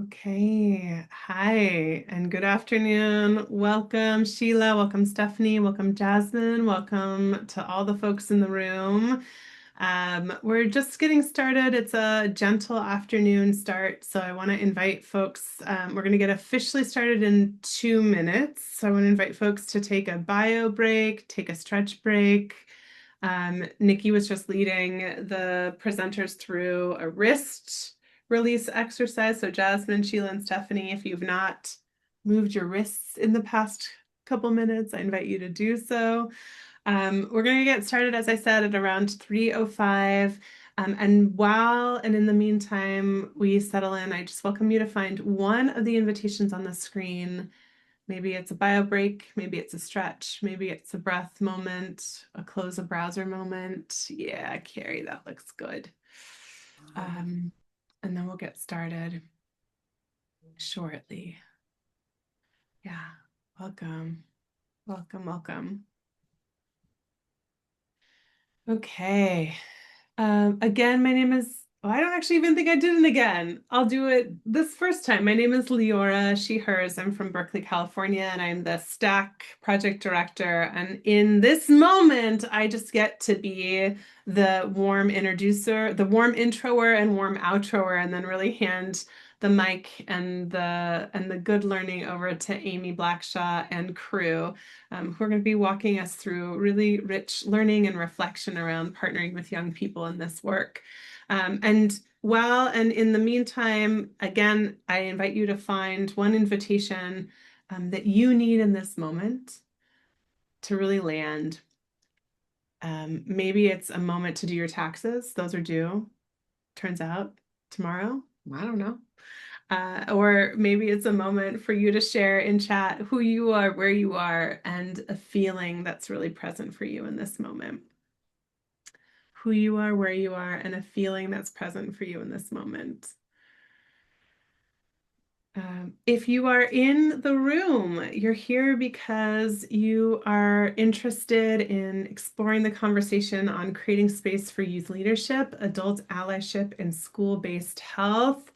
Okay. Hi and good afternoon. Welcome, Sheila. Welcome, Stephanie. Welcome, Jasmine. Welcome to all the folks in the room. We're just getting started. It's a gentle afternoon start, so I want to invite folks. We're going to get officially started in 2 minutes. So I want to invite folks to take a bio break, take a stretch break. Nikki was just leading the presenters through a wrist release exercise. So Jasmine, Sheila, and Stephanie, if you've not moved your wrists in the past couple minutes, I invite you to do so. We're going to get started, as I said, at around 3:05. And in the meantime, we settle in, I just welcome you to find one of the invitations on the screen. Maybe it's a bio break, maybe it's a stretch, maybe it's a breath moment, a close a browser moment. Yeah, Carrie, that looks good. Um, and then we'll get started shortly. Yeah, welcome, welcome, welcome. Okay. Again, my name is, well, I don't actually even think I did it again. I'll do it this first time. My name is Leora, she, hers. I'm from Berkeley, California, and I'm the Stack project director. And in this moment, I just get to be the warm introducer, the warm introer and warm outroer, and then really hand the mic and the good learning over to Amy Blackshaw and crew, who are going to be walking us through really rich learning and reflection around partnering with young people in this work. And in the meantime, again, I invite you to find one invitation that you need in this moment to really land. Maybe it's a moment to do your taxes. Those are due, turns out, tomorrow. I don't know. Or maybe it's a moment for you to share in chat who you are, where you are, and a feeling that's really present for you in this moment. Who you are, where you are, and a feeling that's present for you in this moment. If you are in the room, you're here because you are interested in exploring the conversation on creating space for youth leadership, adult allyship, and school-based health.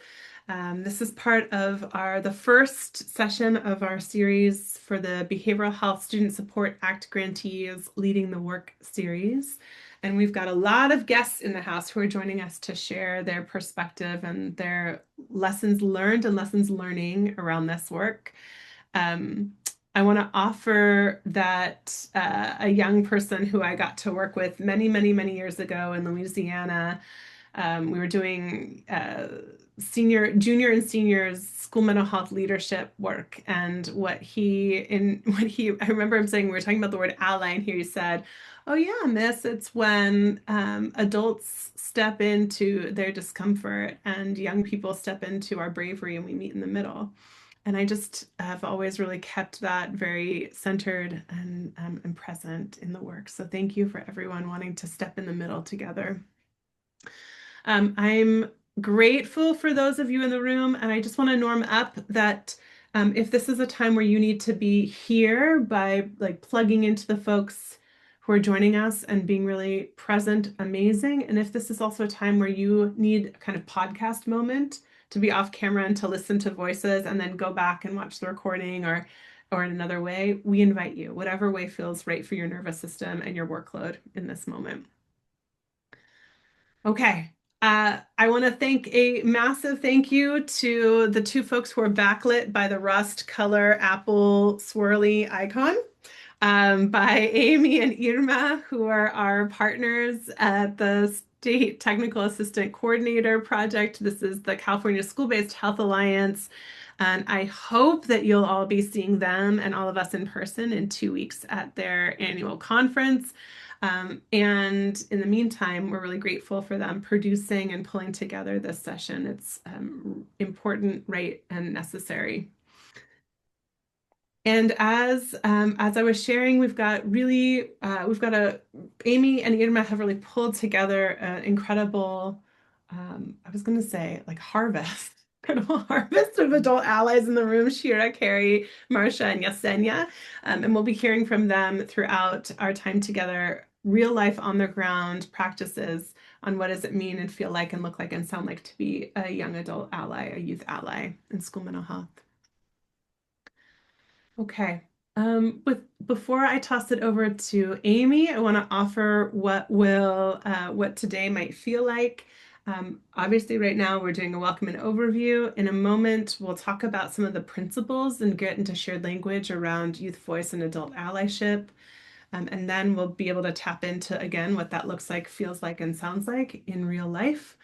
This is part of the first session of our series for the Behavioral Health Student Support Act Grantees Leading the Work series. And we've got a lot of guests in the house who are joining us to share their perspective and their lessons learned and lessons learning around this work. I want to offer that a young person who I got to work with many, many, many years ago in Louisiana, we were doing junior and seniors school mental health leadership work. And I remember him saying, we were talking about the word ally, and he said, "Oh yeah, miss, it's when adults step into their discomfort and young people step into our bravery and we meet in the middle." And I just have always really kept that very centered and present in the work. So thank you for everyone wanting to step in the middle together. I'm grateful for those of you in the room, and I just want to norm up that if this is a time where you need to be here by like plugging into the folks who are joining us and being really present, amazing. And if this is also a time where you need a kind of podcast moment to be off camera and to listen to voices and then go back and watch the recording or in another way, we invite you, whatever way feels right for your nervous system and your workload in this moment. Okay. I want to thank a massive thank you to the two folks who are backlit by the rust color apple swirly icon, by Amy and Irma, who are our partners at the State Technical Assistant Coordinator Project. This is the California School-Based Health Alliance. And I hope that you'll all be seeing them and all of us in person in 2 weeks at their annual conference. And in the meantime, we're really grateful for them producing and pulling together this session. It's important, right, and necessary. And as I was sharing, Amy and Irma have really pulled together an incredible, I was going to say like harvest, incredible harvest of adult allies in the room, Shira, Carrie, Marcia, and Yesenia. And we'll be hearing from them throughout our time together, real life on the ground practices on what does it mean and feel like and look like and sound like to be a young adult ally, a youth ally in school mental health. Okay. Before I toss it over to Amy, I want to offer what today might feel like. Obviously, right now we're doing a welcome and overview. In a moment, we'll talk about some of the principles and get into shared language around youth voice and adult allyship. And then we'll be able to tap into, again, what that looks like, feels like, and sounds like in real life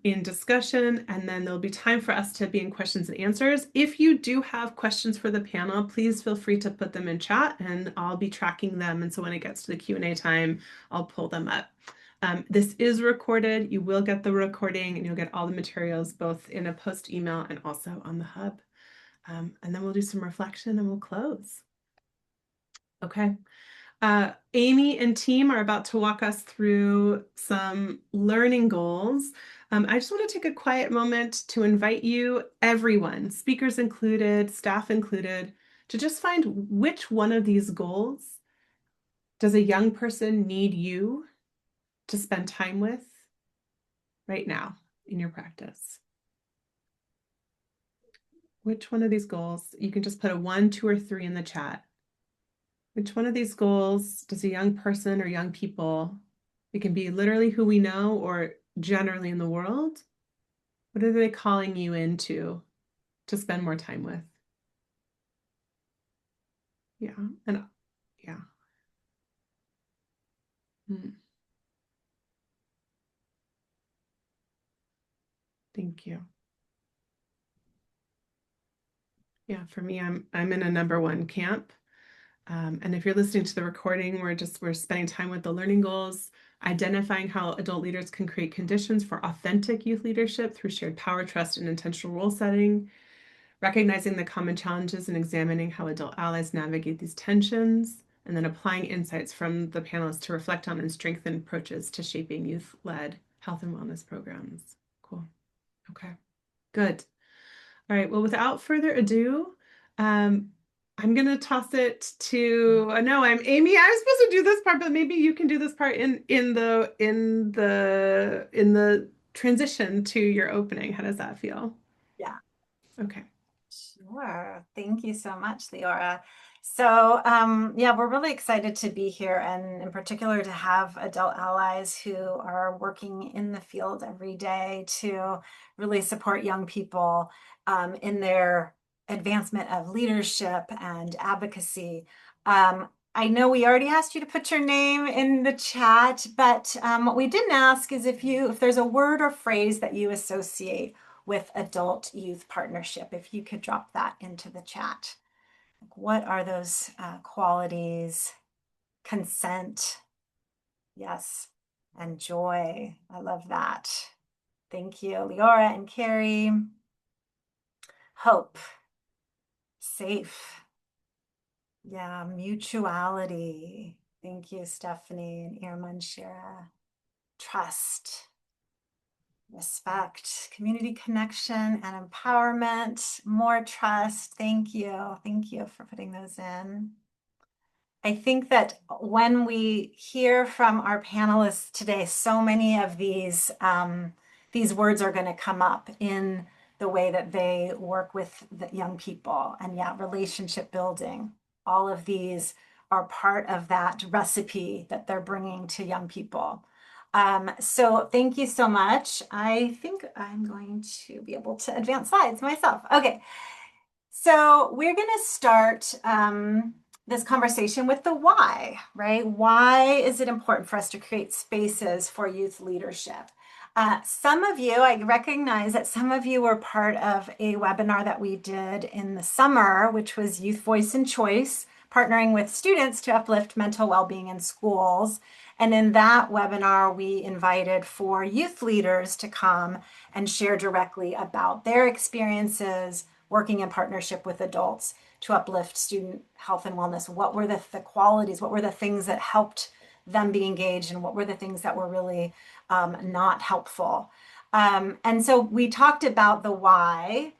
in discussion. And then there'll be time for us to be in questions and answers. If you do have questions for the panel, please feel free to put them in chat and I'll be tracking them. And so when it gets to the Q&A time, I'll pull them up. This is recorded. You will get the recording and you'll get all the materials both in a post email and also on the hub. And then we'll do some reflection and we'll close. Okay. Amy and team are about to walk us through some learning goals. I just want to take a quiet moment to invite you, everyone, speakers included, staff included, to just find which one of these goals does a young person need you to spend time with right now in your practice. Which one of these goals? You can just put a 1, 2, or 3 in the chat. Which one of these goals does a young person or young people, it can be literally who we know or generally in the world, what are they calling you into to spend more time with? Yeah, and yeah. Thank you. Yeah, for me, I'm in a #1 camp. And if you're listening to the recording, we're spending time with the learning goals, identifying how adult leaders can create conditions for authentic youth leadership through shared power, trust, and intentional role setting, recognizing the common challenges and examining how adult allies navigate these tensions, and then applying insights from the panelists to reflect on and strengthen approaches to shaping youth-led health and wellness programs. Cool. Okay, good. All right, well, without further ado, I'm gonna toss it to no, I'm Amy. I was supposed to do this part, but maybe you can do this part in the transition to your opening. How does that feel? Yeah. Okay. Sure. Thank you so much, Leora. So, yeah, we're really excited to be here and in particular to have adult allies who are working in the field every day to really support young people in their advancement of leadership and advocacy. I know we already asked you to put your name in the chat, but what we didn't ask is if there's a word or phrase that you associate with adult youth partnership, if you could drop that into the chat. What are those qualities? Consent, yes, and joy. I love that. Thank you, Leora and Carrie. Hope, safe, yeah, mutuality. Thank you, Stephanie and Irma and Shira. Trust, respect, community connection, and empowerment, more trust. Thank you. Thank you for putting those in. I think that when we hear from our panelists today, so many of these words are going to come up in the way that they work with the young people. And yeah, relationship building, all of these are part of that recipe that they're bringing to young people. So thank you so much. I think I'm going to be able to advance slides myself. Okay, so we're going to start this conversation with the why, right? Why is it important for us to create spaces for youth leadership? Some of you, I recognize that some of you were part of a webinar that we did in the summer, which was Youth Voice and Choice, partnering with students to uplift mental well-being in schools. And in that webinar, we invited 4 youth leaders to come and share directly about their experiences working in partnership with adults to uplift student health and wellness. What were the qualities? What were the things that helped them be engaged? And what were the things that were really not helpful? And so we talked about the why.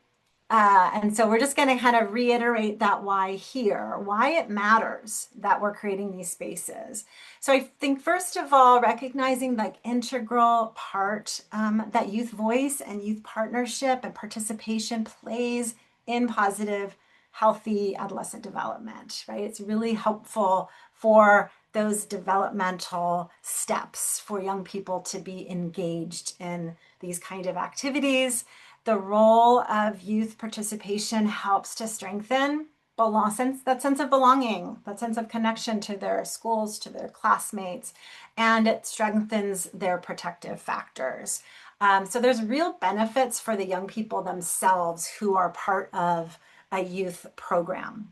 And so we're just going to kind of reiterate that why here, why it matters that we're creating these spaces. So I think first of all, recognizing like integral part that youth voice and youth partnership and participation plays in positive, healthy adolescent development, right? It's really helpful for those developmental steps for young people to be engaged in these kind of activities. The role of youth participation helps to strengthen that sense of belonging, that sense of connection to their schools, to their classmates, and it strengthens their protective factors. So there's real benefits for the young people themselves who are part of a youth program.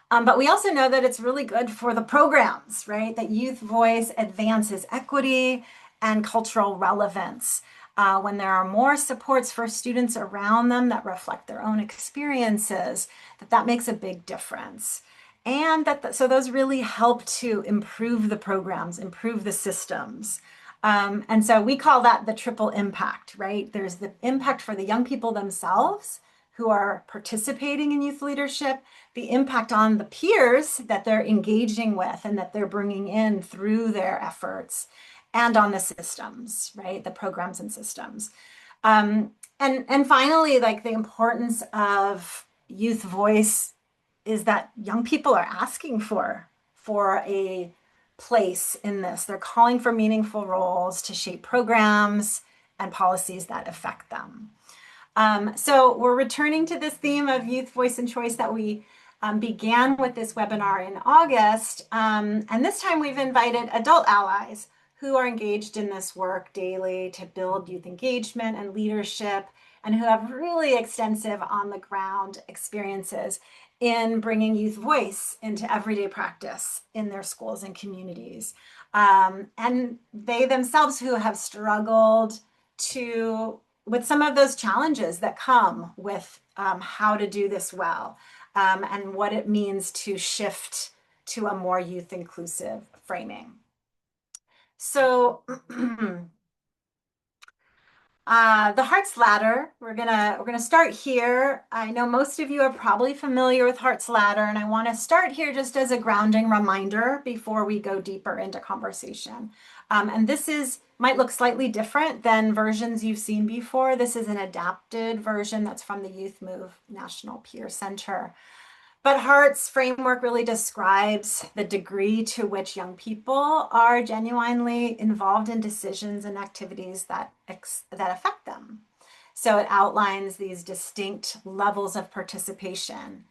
But we also know that it's really good for the programs, right? That youth voice advances equity and cultural relevance. When there are more supports for students around them that reflect their own experiences, that makes a big difference. And so those really help to improve the programs, improve the systems. And so we call that the triple impact, right? There's the impact for the young people themselves who are participating in youth leadership, the impact on the peers that they're engaging with and that they're bringing in through their efforts, and on the systems, right? The programs and systems. And finally, like the importance of youth voice is that young people are asking for a place in this. They're calling for meaningful roles to shape programs and policies that affect them. So we're returning to this theme of youth voice and choice that we began with this webinar in August. And this time we've invited adult allies who are engaged in this work daily to build youth engagement and leadership, and who have really extensive on the ground experiences in bringing youth voice into everyday practice in their schools and communities. And they themselves who have struggled with some of those challenges that come with how to do this well, and what it means to shift to a more youth inclusive framing. So the Heart's Ladder, we're gonna start here. I know most of you are probably familiar with Heart's Ladder, and I want to start here just as a grounding reminder before we go deeper into conversation. And this might look slightly different than versions you've seen before. This is an adapted version that's from the Youth Move National Peer Center. But Hart's framework really describes the degree to which young people are genuinely involved in decisions and activities that affect them. So it outlines these distinct levels of participation,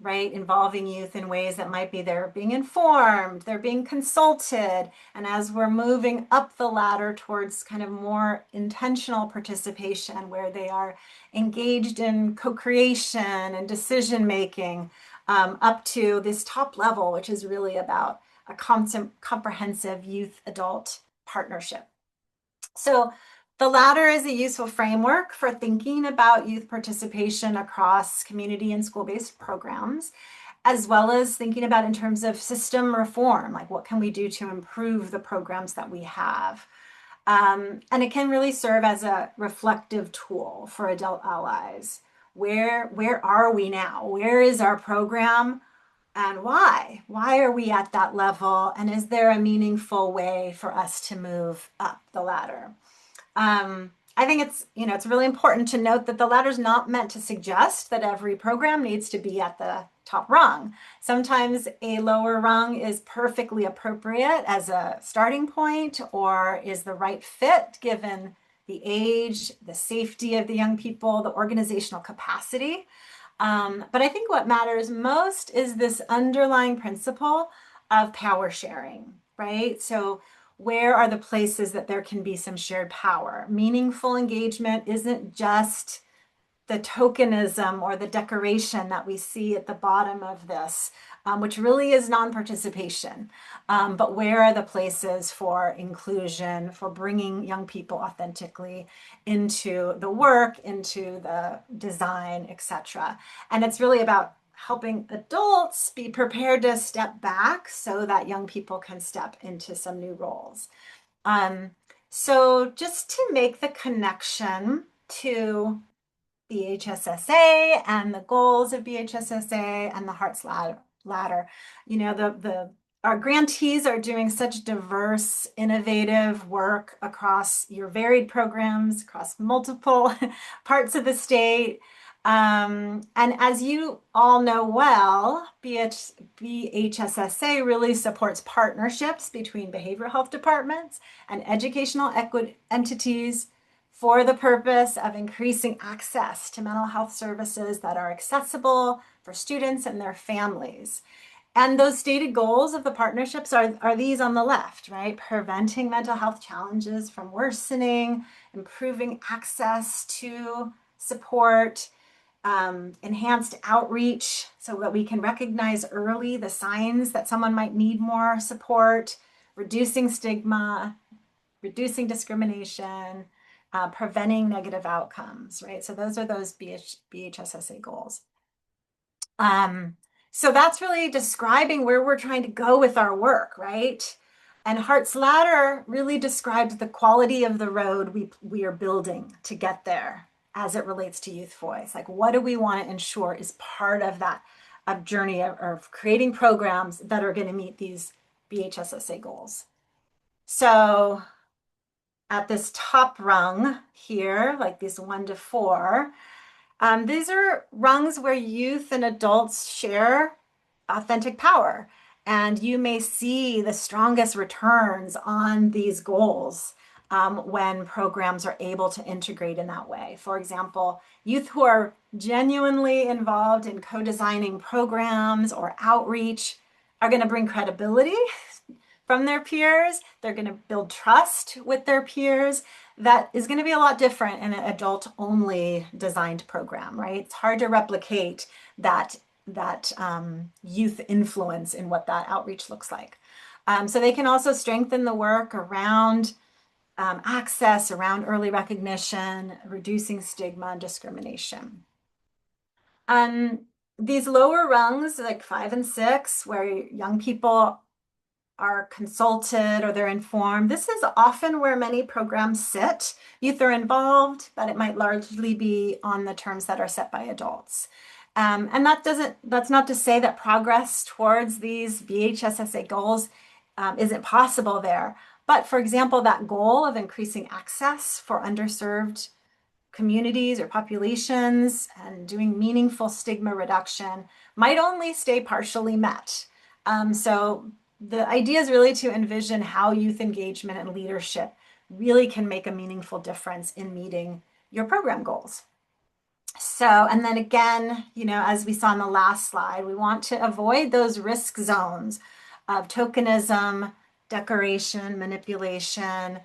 right? Involving youth in ways that might be they're being informed, they're being consulted. And as we're moving up the ladder towards kind of more intentional participation, where they are engaged in co-creation and decision making, up to this top level, which is really about a comprehensive youth adult partnership. So the ladder is a useful framework for thinking about youth participation across community and school-based programs, as well as thinking about in terms of system reform, like what can we do to improve the programs that we have. And it can really serve as a reflective tool for adult allies. Where are we now? Where is our program? And why? Why are we at that level? And is there a meaningful way for us to move up the ladder? I think it's really important to note that the ladder is not meant to suggest that every program needs to be at the top rung. Sometimes a lower rung is perfectly appropriate as a starting point, or is the right fit given the age, the safety of the young people, the organizational capacity. But I think what matters most is this underlying principle of power sharing, right? So where are the places that there can be some shared power? Meaningful engagement isn't just the tokenism or the decoration that we see at the bottom of this, which really is non-participation. But where are the places for inclusion, for bringing young people authentically into the work, into the design, etc. And it's really about helping adults be prepared to step back so that young people can step into some new roles. So just to make the connection to BHSSA and the goals of BHSSA and the Hearts Ladder. You know, the our grantees are doing such diverse, innovative work across your varied programs, across multiple parts of the state. And as you all know well, BHSSA really supports partnerships between behavioral health departments and educational equity entities for the purpose of increasing access to mental health services that are accessible for students and their families. And those stated goals of the partnerships are these on the left, right? Preventing mental health challenges from worsening, improving access to support, enhanced outreach so that we can recognize early the signs that someone might need more support, reducing stigma, reducing discrimination, preventing negative outcomes, right? So those are those BHSSA goals. So that's really describing where we're trying to go with our work, right? And Hart's Ladder really describes the quality of the road we are building to get there as it relates to youth voice. Like, what do we want to ensure is part of that journey of creating programs that are going to meet these BHSSA goals? So at this top rung here, like these 1 to 4, these are rungs where youth and adults share authentic power. And you may see the strongest returns on these goals when programs are able to integrate in that way. For example, youth who are genuinely involved in co-designing programs or outreach are going to bring credibility from their peers. They're going to build trust with their peers. That is going to be a lot different in an adult only designed program, right? It's hard to replicate that youth influence in what that outreach looks like. So they can also strengthen the work around access, around early recognition, reducing stigma and discrimination. These lower rungs, like 5 and 6, where young people are consulted or they're informed. This is often where many programs sit. Youth are involved, but it might largely be on the terms that are set by adults. And that's not to say that progress towards these BHSSA goals isn't possible there. But for example, that goal of increasing access for underserved communities or populations and doing meaningful stigma reduction might only stay partially met. So the idea is really to envision how youth engagement and leadership really can make a meaningful difference in meeting your program goals. So, and then again, you know, as we saw in the last slide, we want to avoid those risk zones of tokenism, decoration, manipulation,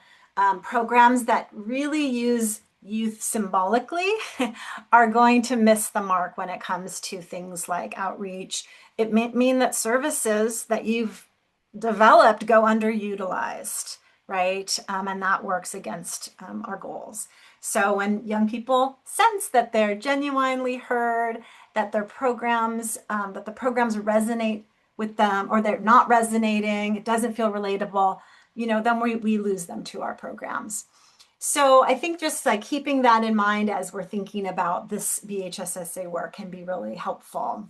programs that really use youth symbolically are going to miss the mark when it comes to things like outreach. It may mean that services that you've developed go underutilized, right? And that works against our goals. So when young people sense that they're genuinely heard, that their programs, that the programs resonate with them, or they're not resonating, it doesn't feel relatable, you know, then we lose them to our programs. So I think just like keeping that in mind as we're thinking about this BHSSA work can be really helpful.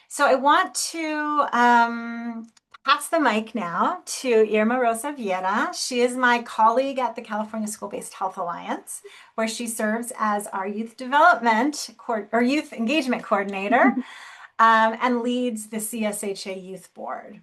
So I want to pass the mic now to Irma Rosa Vieira. She is my colleague at the California School-Based Health Alliance, where she serves as our youth development or youth engagement coordinator and leads the CSHA Youth Board.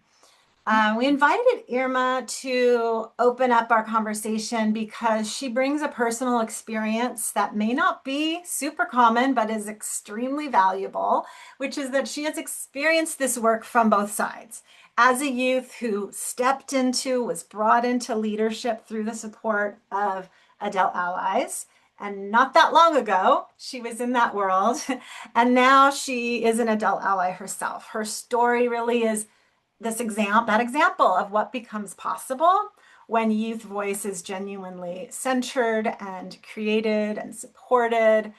We invited Irma to open up our conversation because she brings a personal experience that may not be super common, but is extremely valuable, which is that she has experienced this work from both sides. As a youth who was brought into leadership through the support of adult allies, and not that long ago, she was in that world, and now she is an adult ally herself. Her story really is that example of what becomes possible when youth voice is genuinely centered and created and supported.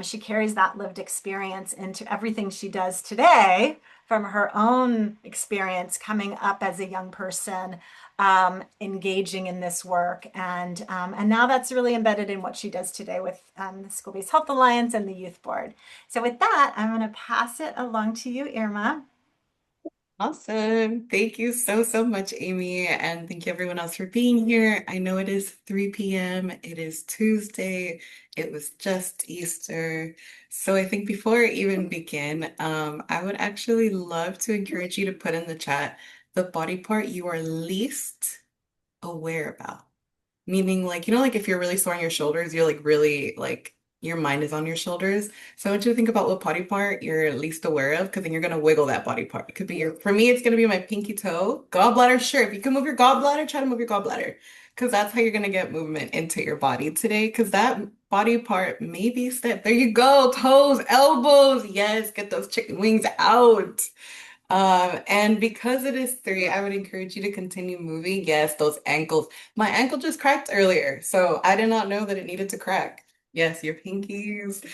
She carries that lived experience into everything she does today from her own experience coming up as a young person, engaging in this work. And now that's really embedded in what she does today with the School-Based Health Alliance and the Youth Board. So with that, I'm going to pass it along to you, Irma. Awesome. Thank you so, so much, Amy. And thank you everyone else for being here. I know it is 3 p.m. It is Tuesday. It was just Easter. So I think before I even begin, I would actually love to encourage you to put in the chat the body part you are least aware about. Meaning, like, like if you're really sore on your shoulders, you're like really like your mind is on your shoulders. So I want you to think about what body part you're least aware of, because then you're gonna wiggle that body part. It could be for me, it's gonna be my pinky toe. Gallbladder, sure. If you can move your gallbladder, try to move your gallbladder. Because that's how you're gonna get movement into your body today. Because that body part may be stiff. There you go. Toes, elbows. Yes, get those chicken wings out. And because it is 3, I would encourage you to continue moving. Yes, those ankles. My ankle just cracked earlier, so I did not know that it needed to crack. Yes, your pinkies.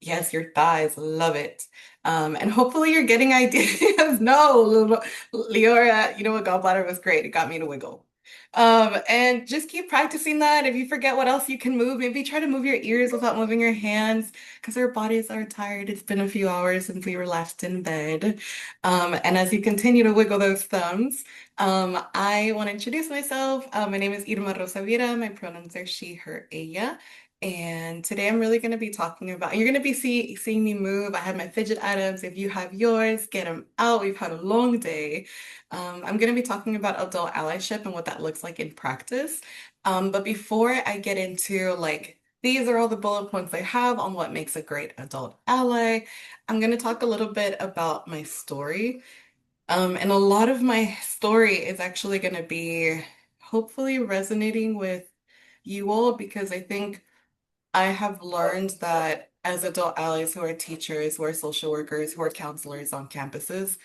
Yes, your thighs. Love it. And hopefully you're getting ideas. No, Leora, you know what? Gallbladder was great. It got me to wiggle. And just keep practicing that. If you forget what else you can move, maybe try to move your ears without moving your hands because our bodies are tired. It's been a few hours since we were last in bed. And as you continue to wiggle those thumbs, I want to introduce myself. My name is Irma Rosavira. My pronouns are she, her, ella. And today I'm really going to be talking about, you're going to be seeing me move. I have my fidget items. If you have yours, get them out. We've had a long day. I'm going to be talking about adult allyship and what that looks like in practice. But before I get into like, these are all the bullet points I have on what makes a great adult ally, I'm going to talk a little bit about my story. And a lot of my story is actually going to be hopefully resonating with you all because I think I have learned that as adult allies who are teachers, who are social workers, who are counselors on campuses,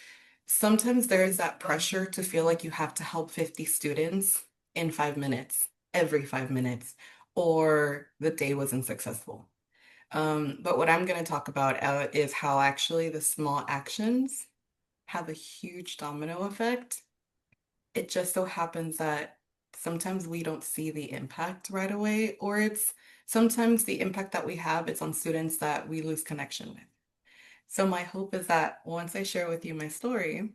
sometimes there is that pressure to feel like you have to help 50 students in 5 minutes, every 5 minutes, or the day wasn't successful. But what I'm going to talk about is how actually the small actions have a huge domino effect. It just so happens that sometimes we don't see the impact right away, or it's sometimes the impact that we have, it's on students that we lose connection with. So my hope is that once I share with you my story,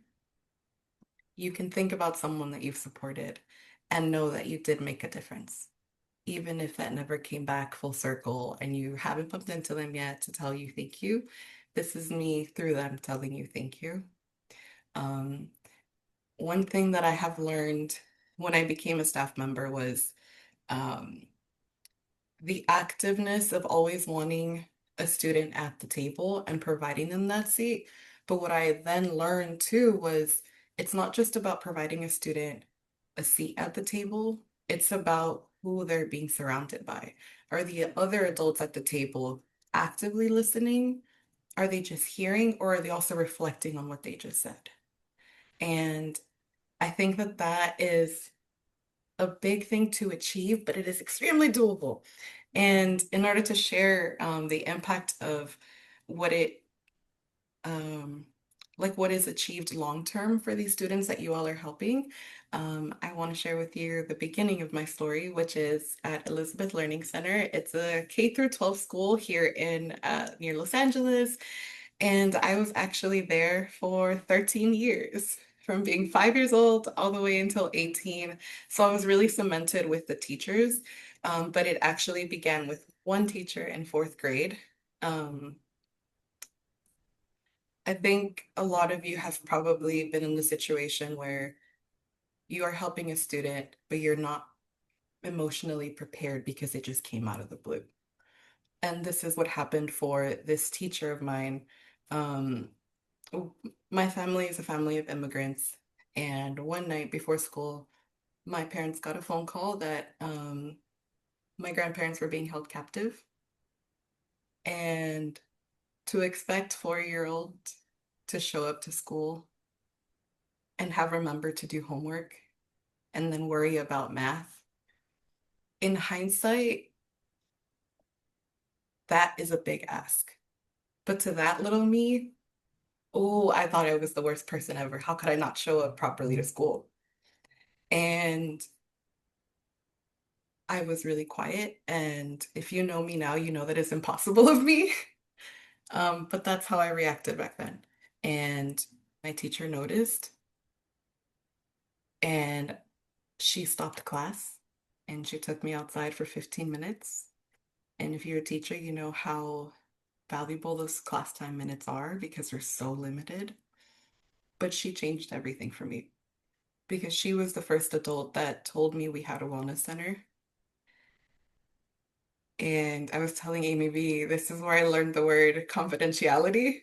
you can think about someone that you've supported and know that you did make a difference, even if that never came back full circle and you haven't bumped into them yet to tell you thank you. This is me through them telling you thank you. Um, One thing that I have learned when I became a staff member was um, the activeness of always wanting a student at the table and providing them that seat. But what I then learned too was it's not just about providing a student a seat at the table, it's about who they're being surrounded by. Are the other adults at the table actively listening? Are they just hearing, or are they also reflecting on what they just said? And I think that that is a big thing to achieve, but it is extremely doable. And in order to share the impact of what it, um, like what is achieved long term for these students that you all are helping, I want to share with you the beginning of my story, which is at Elizabeth Learning Center. It's a K through 12 school here in near Los Angeles. And I was actually there for 13 years, from being 5 years old all the way until 18. So I was really cemented with the teachers. But it actually began with one teacher in fourth grade. Um, I think a lot of you have probably been in the situation where you are helping a student, but you're not emotionally prepared because it just came out of the blue. And this is what happened for this teacher of mine. Um, My family is a family of immigrants, and one night before school, my parents got a phone call that my grandparents were being held captive, and to expect 4-year-old to show up to school and have remembered to do homework and then worry about math. In hindsight, that is a big ask. But to that little me, oh, I thought I was the worst person ever. How could I not show up properly to school? And I was really quiet. And if you know me now, you know that it's impossible of me. But that's how I reacted back then. And my teacher noticed, and she stopped class and she took me outside for 15 minutes. And if you're a teacher, you know how valuable those class time minutes are because they're so limited. But she changed everything for me because she was the first adult that told me we had a wellness center. And I was telling Amy B, this is where I learned the word confidentiality.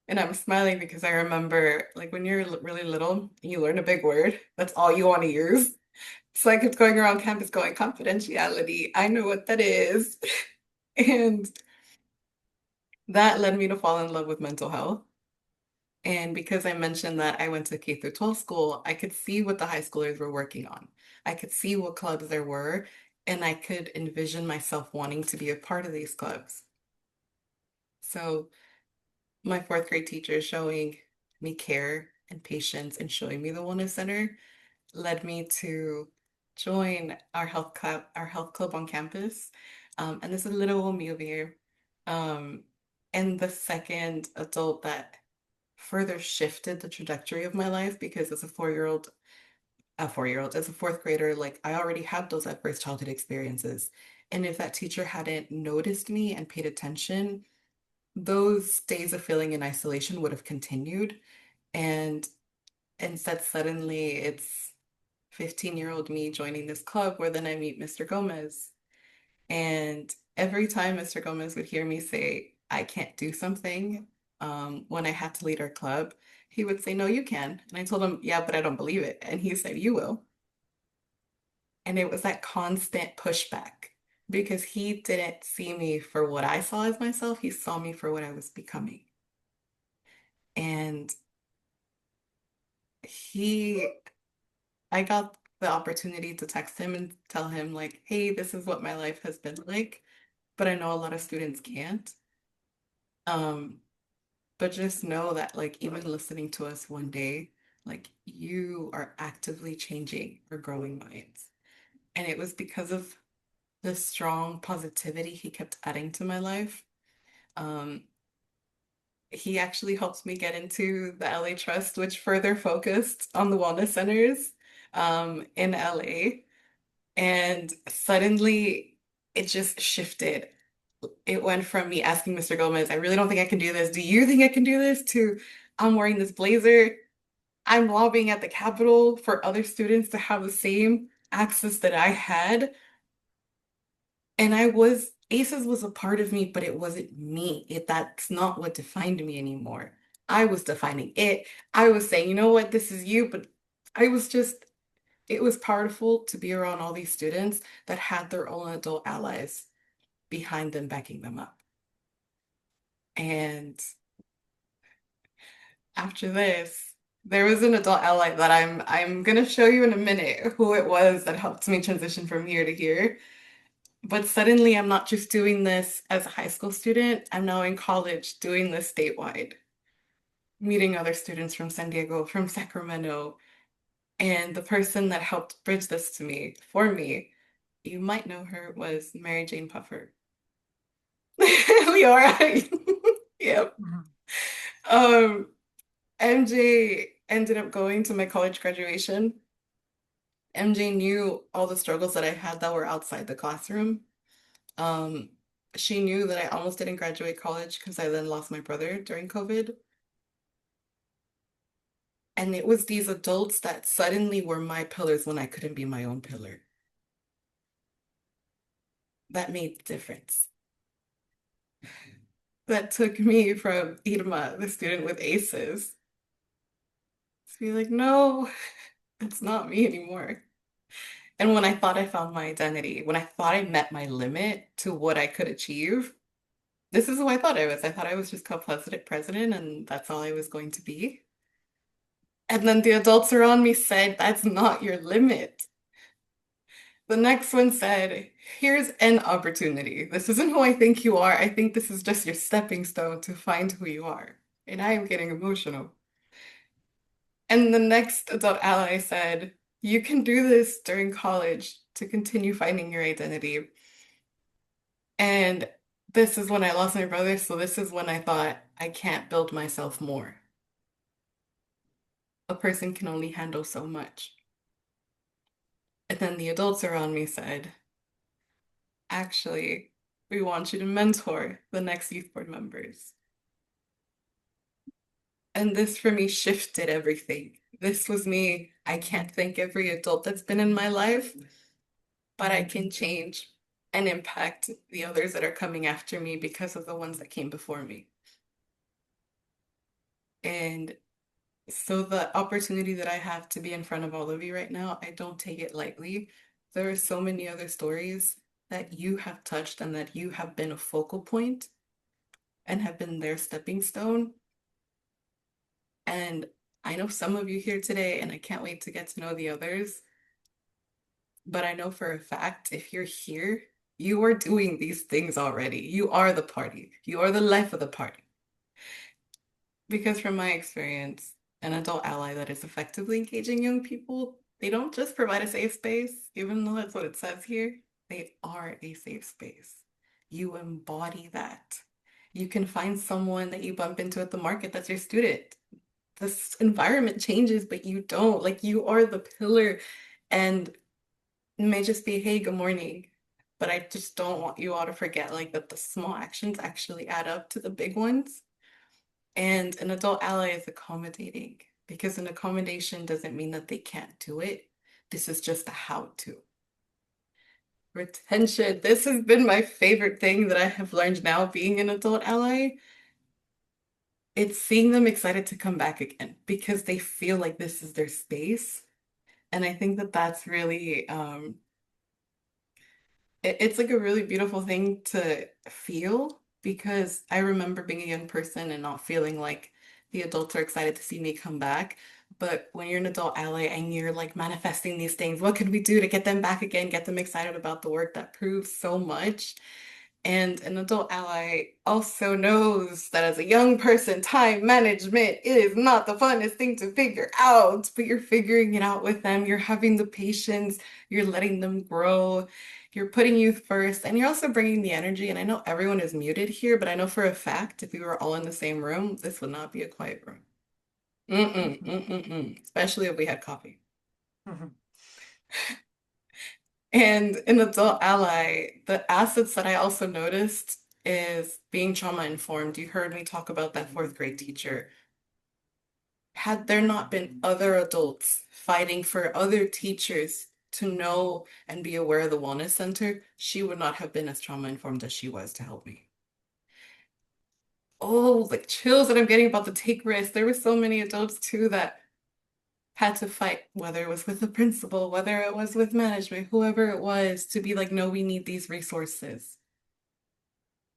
And I'm smiling because I remember, like, when you're really little and you learn a big word, that's all you want to use. So I kept going around campus going, confidentiality, I know what that is. And that led me to fall in love with mental health. And because I mentioned that I went to K through 12 school, I could see what the high schoolers were working on. I could see what clubs there were, and I could envision myself wanting to be a part of these clubs. So my fourth grade teacher showing me care and patience and showing me the Wellness Center led me to join our health club on campus. And this is little old me over here. Um, and the second adult that further shifted the trajectory of my life because as as a fourth grader, like I already had those adverse childhood experiences. And if that teacher hadn't noticed me and paid attention, those days of feeling in isolation would have continued. And instead, suddenly it's 15-year-old me joining this club where then I meet Mr. Gomez. And every time Mr. Gomez would hear me say, I can't do something, when I had to lead our club, he would say, no, you can. And I told him, yeah, but I don't believe it. And he said, you will. And it was that constant pushback because he didn't see me for what I saw as myself. He saw me for what I was becoming. And he, I got the opportunity to text him and tell him, like, hey, this is what my life has been like, but I know a lot of students can't. Um, but just know that, like, even listening to us one day, like, you are actively changing or growing minds. And it was because of the strong positivity he kept adding to my life. Um, he actually helped me get into the LA Trust, which further focused on the wellness centers in LA. And suddenly it just shifted. It went from me asking Mr. Gomez, I really don't think I can do this. Do you think I can do this? To I'm wearing this blazer. I'm lobbying at the Capitol for other students to have the same access that I had. And ACEs was a part of me, but it wasn't me. That's not what defined me anymore. I was defining it. I was saying, you know what, this is you, but I was just, it was powerful to be around all these students that had their own adult allies behind them, backing them up. And after this, there was an adult ally that I'm gonna show you in a minute who it was that helped me transition from here to here. But suddenly I'm not just doing this as a high school student, I'm now in college doing this statewide, meeting other students from San Diego, from Sacramento. And the person that helped bridge this to me, for me, you might know her, was Mary Jane Puffer. Leora. Yep. Mhm. Um, MJ ended up going to my college graduation. MJ knew all the struggles that I had that were outside the classroom. Um, she knew that I almost didn't graduate college because I then lost my brother during COVID. And it was these adults that suddenly were my pillars when I couldn't be my own pillar. That made the difference. That took me from Irma, the student with aces, to be like, no, it's not me anymore. And when I thought I found my identity, when I thought I met my limit to what I could achieve, this is who I thought I was. I thought I was just co-president and that's all I was going to be. And then the adults around me said, that's not your limit. The next one said, here's an opportunity. This isn't who I think you are. I think this is just your stepping stone to find who you are. And I am getting emotional. And the next adult ally said, you can do this during college to continue finding your identity. And this is when I lost my brother, so this is when I thought I can't build myself more. A person can only handle so much. And then the adults around me said, actually, we want you to mentor the next youth board members. And this for me shifted everything. This was me. I can't thank every adult that's been in my life, but I can change and impact the others that are coming after me because of the ones that came before me. And so the opportunity that I have to be in front of all of you right now, I don't take it lightly. There are so many other stories that you have touched and that you have been a focal point and have been their stepping stone. And I know some of you here today, and I can't wait to get to know the others. But I know for a fact, if you're here, you are doing these things already. You are the party. You are the life of the party. Because from my experience, an adult ally that is effectively engaging young people, they don't just provide a safe space, even though that's what it says here. They are a safe space. You embody that. You can find someone that you bump into at the market that's your student. This environment changes, but you don't. Like you are the pillar, and it may just be, hey, good morning. But I just don't want you all to forget like that the small actions actually add up to the big ones. And an adult ally is accommodating because an accommodation doesn't mean that they can't do it. This is just a how to. Retention. This has been my favorite thing that I have learned now being an adult ally. It's seeing them excited to come back again because they feel like this is their space. And I think that that's really it's like a really beautiful thing to feel because I remember being a young person and not feeling like the adults are excited to see me come back. But when you're an adult ally and you're like manifesting these things, what could we do to get them back again, get them excited about the work that proves so much? And an adult ally also knows that as a young person, time management is not the funnest thing to figure out, but you're figuring it out with them. You're having the patience, you're letting them grow, you're putting youth first, and you're also bringing the energy. And I know everyone is muted here, but I know for a fact if we were all in the same room, this would not be a quiet room. Mm-mm, mm-mm-mm. Especially if we had coffee. Mhm. And an adult ally, the assets that I also noticed is being trauma informed. You heard me talk about that fourth grade teacher. Had there not been other adults fighting for other teachers to know and be aware of the Wellness Center, she would not have been as trauma informed as she was to help me. Oh, like chills that I'm getting about the take risks. There were so many adults too that had to fight, whether it was with the principal, whether it was with management, whoever it was, to be like, no, we need these resources.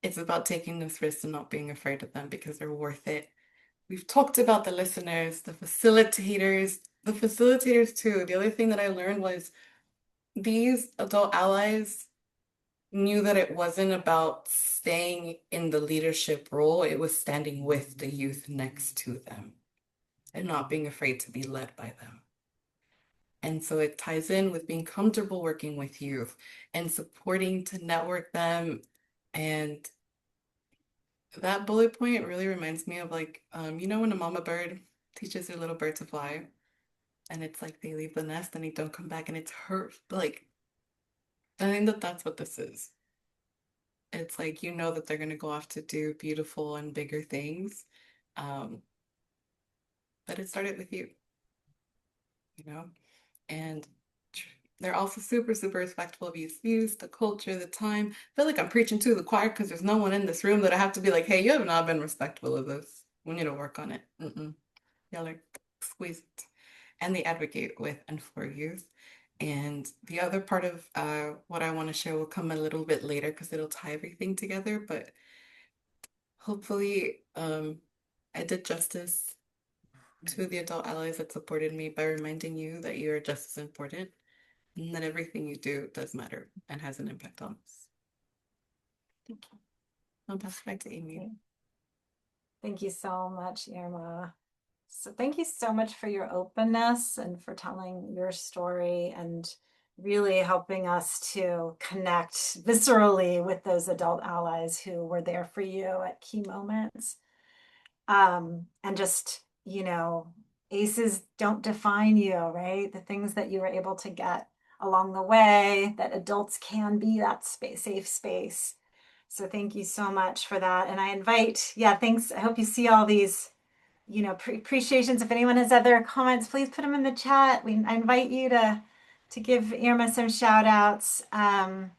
It's about taking those risks and not being afraid of them because they're worth it. We've talked about the listeners, the facilitators too. The other thing that I learned was these adult allies knew that it wasn't about staying in the leadership role, it was standing with the youth next to them and not being afraid to be led by them. And so it ties in with being comfortable working with youth and supporting to network them. And that bullet point really reminds me of like, you know, when a mama bird teaches her little bird to fly, and it's like they leave the nest and they don't come back, and it's hurt. Like, I think that that's what this is. It's like you know that they're gonna go off to do beautiful and bigger things, um, but it started with you know, and they're also super, super respectful of youth views, the culture, the time. I feel like I'm preaching to the choir because there's no one in this room that I have to be like, hey, you have not been respectful of this. We need to work on it. Y'all are exquisite. And they advocate with and for youth. And the other part of what I want to share will come a little bit later because it'll tie everything together. But hopefully, I did justice to the adult allies that supported me by reminding you that you are just as important and that everything you do does matter and has an impact on us. Thank you. I'll pass it back to Amy. Thank you so much, Irma. So thank you so much for your openness and for telling your story and really helping us to connect viscerally with those adult allies who were there for you at key moments. And just, ACEs don't define you, right? The things that you were able to get along the way, that adults can be that space, safe space. So thank you so much for that. And I invite, thanks. I hope you see all these, appreciations. If anyone has other comments, please put them in the chat. I invite you to give Irma some shout outs. And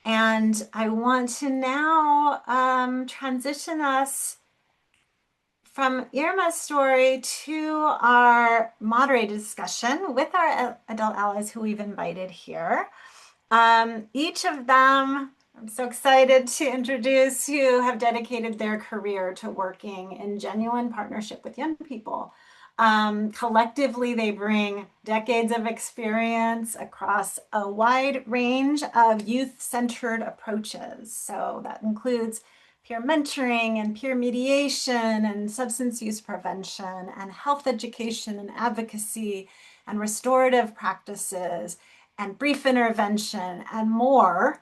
I want to now transition us from Irma's story to our moderated discussion with our adult allies who we've invited here. Each of them, I'm so excited to introduce, who have dedicated their career to working in genuine partnership with young people. Collectively, they bring decades of experience across a wide range of youth-centered approaches. So that includes peer mentoring and peer mediation and substance use prevention and health education and advocacy and restorative practices and brief intervention and more.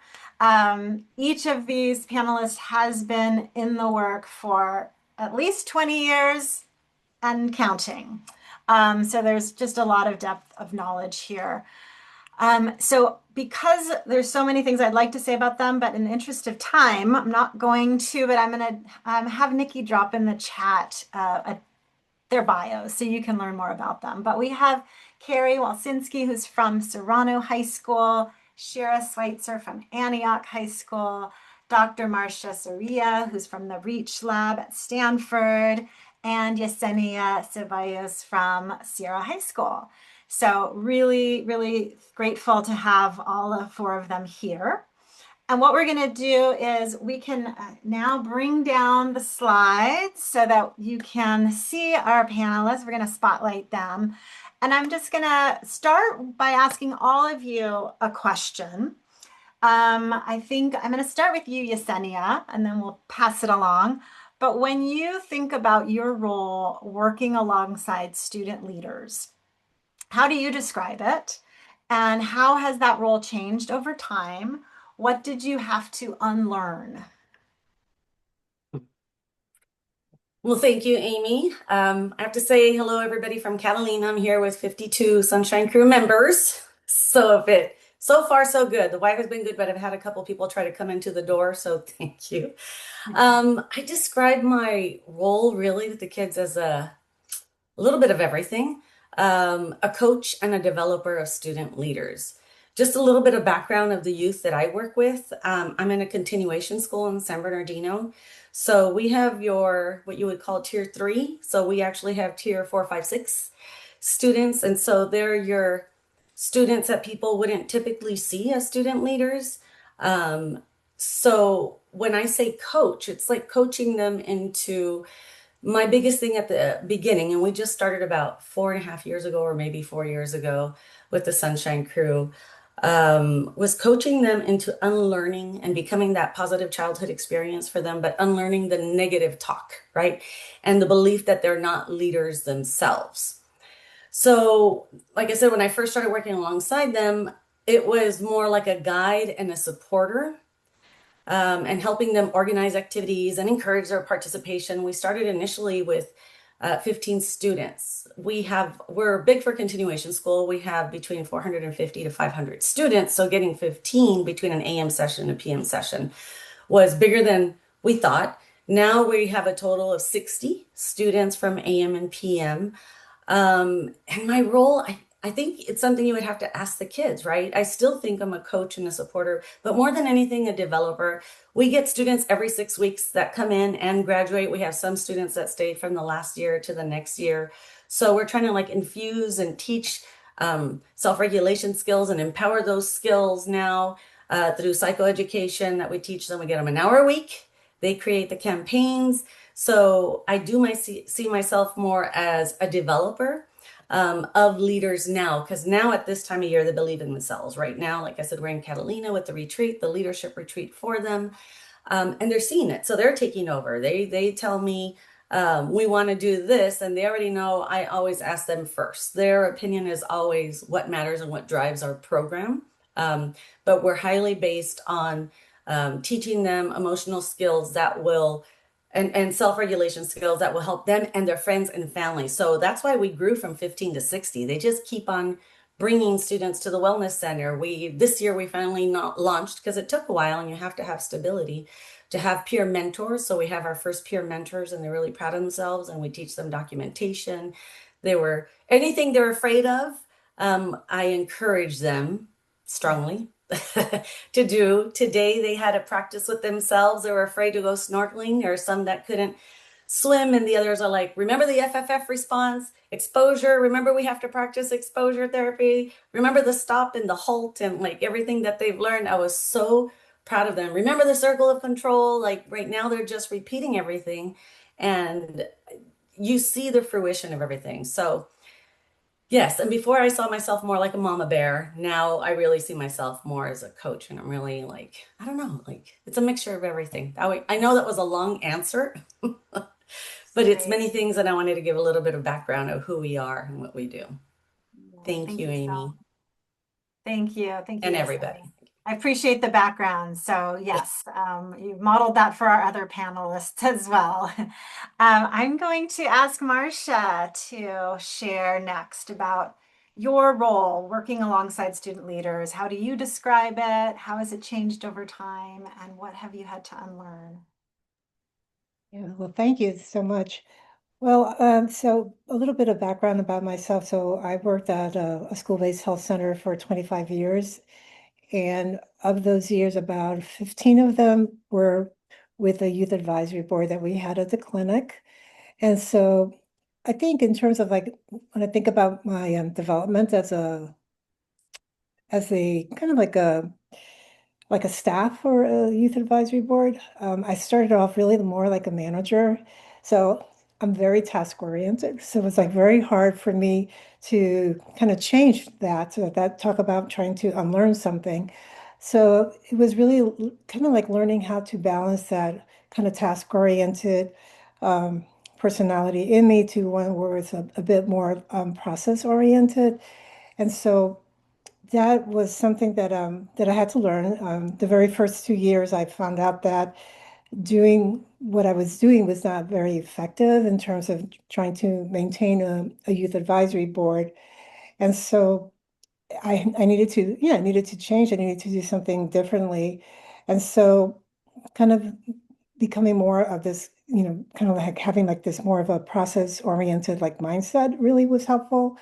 Each of these panelists has been in the work for at least 20 years and counting. So there's just a lot of depth of knowledge here. So because there's so many things I'd like to say about them, but in the interest of time, I'm not going to, but I'm going to have Nikki drop in the chat their bios so you can learn more about them. But we have Carrie Walsinski, who's from Serrano High School, Shira Schweitzer from Antioch High School, Dr. Marcia Soria, who's from the Reach Lab at Stanford, and Yesenia Ceballos from Sierra High School. So really, really grateful to have all four of them here. And what we're going to do is we can now bring down the slides so that you can see our panelists. We're going to spotlight them. And I'm just going to start by asking all of you a question. I think I'm going to start with you, Yesenia, and then we'll pass it along. But when you think about your role working alongside student leaders, how do you describe it? And how has that role changed over time? What did you have to unlearn? Well, thank you, Amy. I have to say hello, everybody from Catalina. I'm here with 52 Sunshine Crew members. So far, so good. The Wi-Fi's been good, but I've had a couple people try to come into the door, so thank you. I describe my role really with the kids as a little bit of everything, a coach and a developer of student leaders. Just a little bit of background of the youth that I work with. I'm in a continuation school in San Bernardino. So we have what you would call tier 3. So we actually have tier 4, 5, 6 students. And so they're your students that people wouldn't typically see as student leaders. So when I say coach, it's like coaching them into my biggest thing at the beginning, and we just started about 4.5 years ago, or maybe 4 years ago with the Sunshine Crew, was coaching them into unlearning and becoming that positive childhood experience for them, but unlearning the negative talk, right? And the belief that they're not leaders themselves. So, like I said, when I first started working alongside them, it was more like a guide and a supporter, and helping them organize activities and encourage their participation. We started initially with 15 students. We're big for continuation school. We have between 450 to 500 students. So getting 15 between an AM session and a PM session was bigger than we thought. Now we have a total of 60 students from AM and PM. And my role, I think it's something you would have to ask the kids, right? I still think I'm a coach and a supporter, but more than anything, a developer. We get students every 6 weeks that come in and graduate. We have some students that stay from the last year to the next year. So we're trying to infuse and teach self-regulation skills and empower those skills now through psychoeducation that we teach them. We get them an hour a week. They create the campaigns. So I do see myself more as a developer. of leaders now, because now at this time of year, they believe in themselves. Right now, like I said, we're in Catalina with the retreat, the leadership retreat for them. And they're seeing it. So they're taking over. They tell me, we want to do this, and they already know I always ask them first. Their opinion is always what matters and what drives our program. But we're highly based on teaching them emotional skills that will and self-regulation skills that will help them and their friends and family. So that's why we grew from 15 to 60. They just keep on bringing students to the wellness center. This year we finally not launched because it took a while and you have to have stability to have peer mentors. So we have our first peer mentors and they're really proud of themselves and we teach them documentation. They were anything they're afraid of. I encourage them strongly to do. Today they had a practice with themselves. They were afraid to go snorkeling. There are some that couldn't swim, and the others are like, remember the FFF response, exposure. Remember, we have to practice exposure therapy. Remember the stop and the halt and like everything that they've learned. I was so proud of them. Remember the circle of control. Like right now, they're just repeating everything, and you see the fruition of everything. So, yes, and before I saw myself more like a mama bear, now I really see myself more as a coach, and I'm really like, I don't know, like it's a mixture of everything. I know that was a long answer, but it's many Great. things, and I wanted to give a little bit of background of who we are and what we do. Yeah, Thank thank you, you Amy, so. Thank you. Thank you. and Yes, everybody. I appreciate the background. So yes, you've modeled that for our other panelists as well. I'm going to ask Marcia to share next about your role working alongside student leaders. How do you describe it? How has it changed over time? And what have you had to unlearn? Yeah, well, thank you so much. Well, so a little bit of background about myself. So I worked at a school-based health center for 25 years, and of those years, about 15 of them were with a youth advisory board that we had at the clinic. And so I think in terms of like when I think about my development as a kind of like a staff or a youth advisory board. I started off really more like a manager. So I'm very task oriented. So it's like very hard for me to kind of change that. So that talk about trying to unlearn something. So it was really kind of like learning how to balance that kind of task oriented personality in me to one where it's a bit more process oriented. And so that was something that I had to learn. The very first 2 years, I found out that doing what I was doing was not very effective in terms of trying to maintain a youth advisory board. And so I needed to, yeah, I needed to change. I needed to do something differently. And so kind of becoming more of this, kind of like having like this more of a process oriented like mindset really was helpful.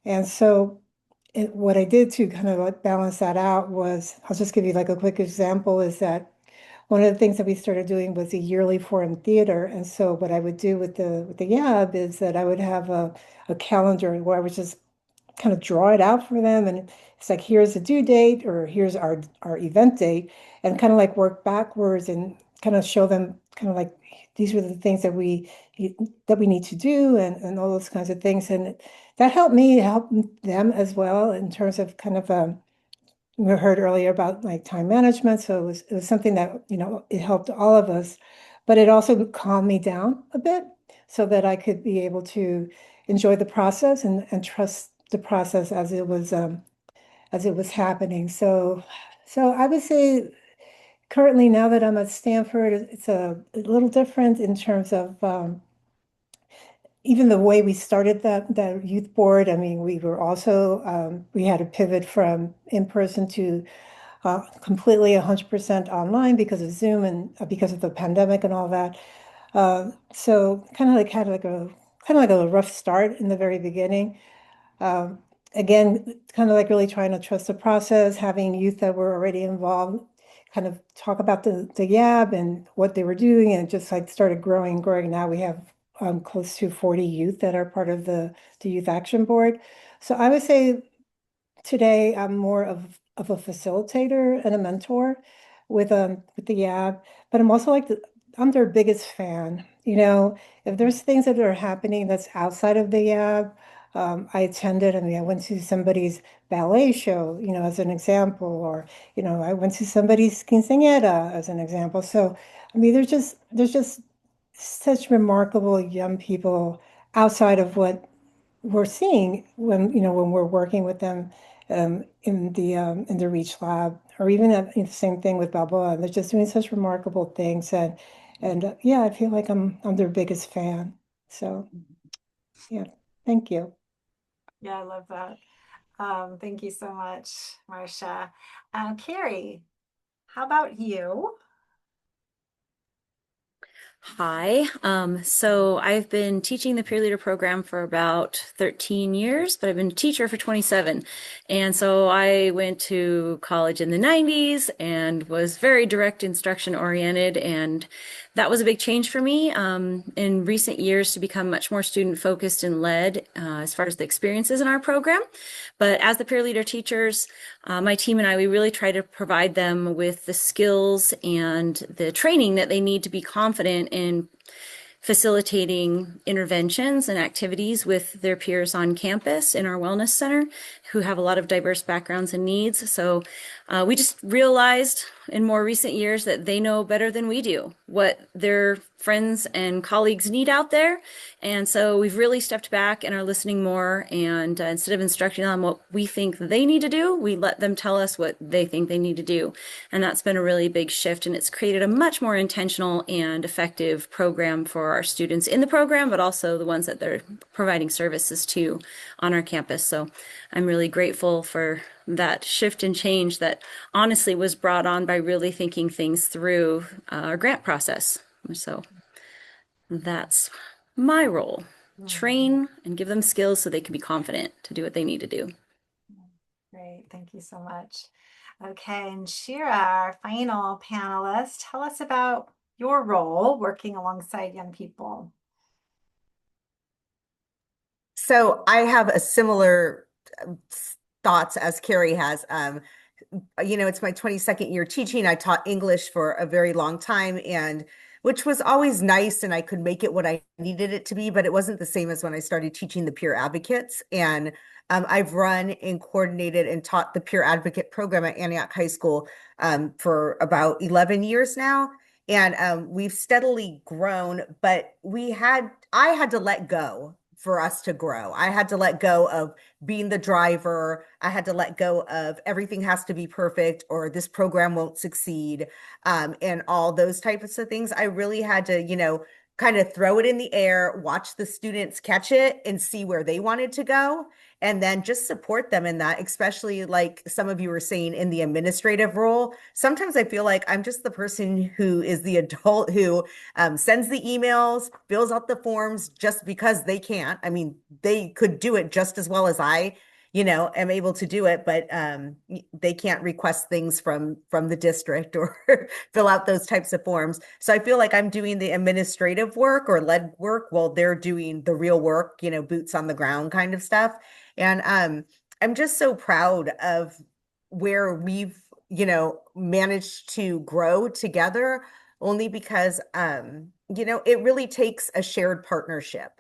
And so what I did to kind of like balance that out was, I'll just give you like a quick example, is that one of the things that we started doing was a yearly foreign theater. And so what I would do with the YAB is that I would have a calendar where I would just kind of draw it out for them. And it's like, here's the due date or here's our event date, and kind of like work backwards and kind of show them kind of like these were the things that we need to do and all those kinds of things. And that helped me help them as well in terms of kind of we heard earlier about like time management. So it was something that, it helped all of us, but it also calmed me down a bit so that I could be able to enjoy the process and trust the process as it was happening. So I would say currently now that I'm at Stanford, it's a little different in terms of even the way we started that youth board. I mean, we had to pivot from in person to completely 100% online because of Zoom and because of the pandemic and all that. So kind of like had like a kind of like a rough start in the very beginning. Um, Again, kind of like really trying to trust the process, having youth that were already involved, kind of talk about the YAB and what they were doing, and just like started growing. Now we have close to 40 youth that are part of the Youth Action Board. So I would say today I'm more of a facilitator and a mentor with the YAB, but I'm also I'm their biggest fan. If there's things that are happening that's outside of the YAB, I attended, I mean, I went to somebody's ballet show, as an example, or, I went to somebody's quinceañera as an example. So, I mean, there's just such remarkable young people outside of what we're seeing when we're working with them in the Reach Lab, or even the same thing with Balboa. They're just doing such remarkable things, and yeah, I feel like I'm their biggest fan. So yeah, thank you. Yeah, I love that. Thank you so much, Marcia. Carrie, how about you? Hi. So I've been teaching the peer leader program for about 13 years, but I've been a teacher for 27. And so I went to college in the 90s and was very direct instruction oriented. And that was a big change for me in recent years to become much more student focused and led as far as the experiences in our program. But as the peer leader teachers, my team and I, we really try to provide them with the skills and the training that they need to be confident in facilitating interventions and activities with their peers on campus in our wellness center who have a lot of diverse backgrounds and needs. So we just realized in more recent years that they know better than we do what their friends and colleagues need out there. And so we've really stepped back and are listening more. And instead of instructing them what we think they need to do, we let them tell us what they think they need to do. And that's been a really big shift. And it's created a much more intentional and effective program for our students in the program, but also the ones that they're providing services to on our campus. So I'm really grateful for that shift and change that honestly was brought on by really thinking things through our grant process. So that's my role. Mhm. Train and give them skills so they can be confident to do what they need to do. Great, thank you so much. Okay, and Shira, our final panelist, tell us about your role working alongside young people. So I have a similar thoughts as Carrie has. It's my 22nd year teaching. I taught English for a very long time, and which was always nice, and I could make it what I needed it to be, but it wasn't the same as when I started teaching the peer advocates. And I've run and coordinated and taught the peer advocate program at Antioch High School for about 11 years now. And we've steadily grown, but I had to let go for us to grow. I had to let go of being the driver. I had to let go of everything has to be perfect or this program won't succeed, and all those types of things. I really had to, kind of throw it in the air, watch the students catch it and see where they wanted to go, and then just support them in that, especially like some of you were saying in the administrative role. Sometimes I feel like I'm just the person who is the adult who sends the emails, fills out the forms just because they can't. I mean, they could do it just as well as I, am able to do it, but they can't request things from the district or fill out those types of forms. So I feel like I'm doing the administrative work or lead work while they're doing the real work, boots on the ground kind of stuff. And I'm just so proud of where we've, managed to grow together only because it really takes a shared partnership.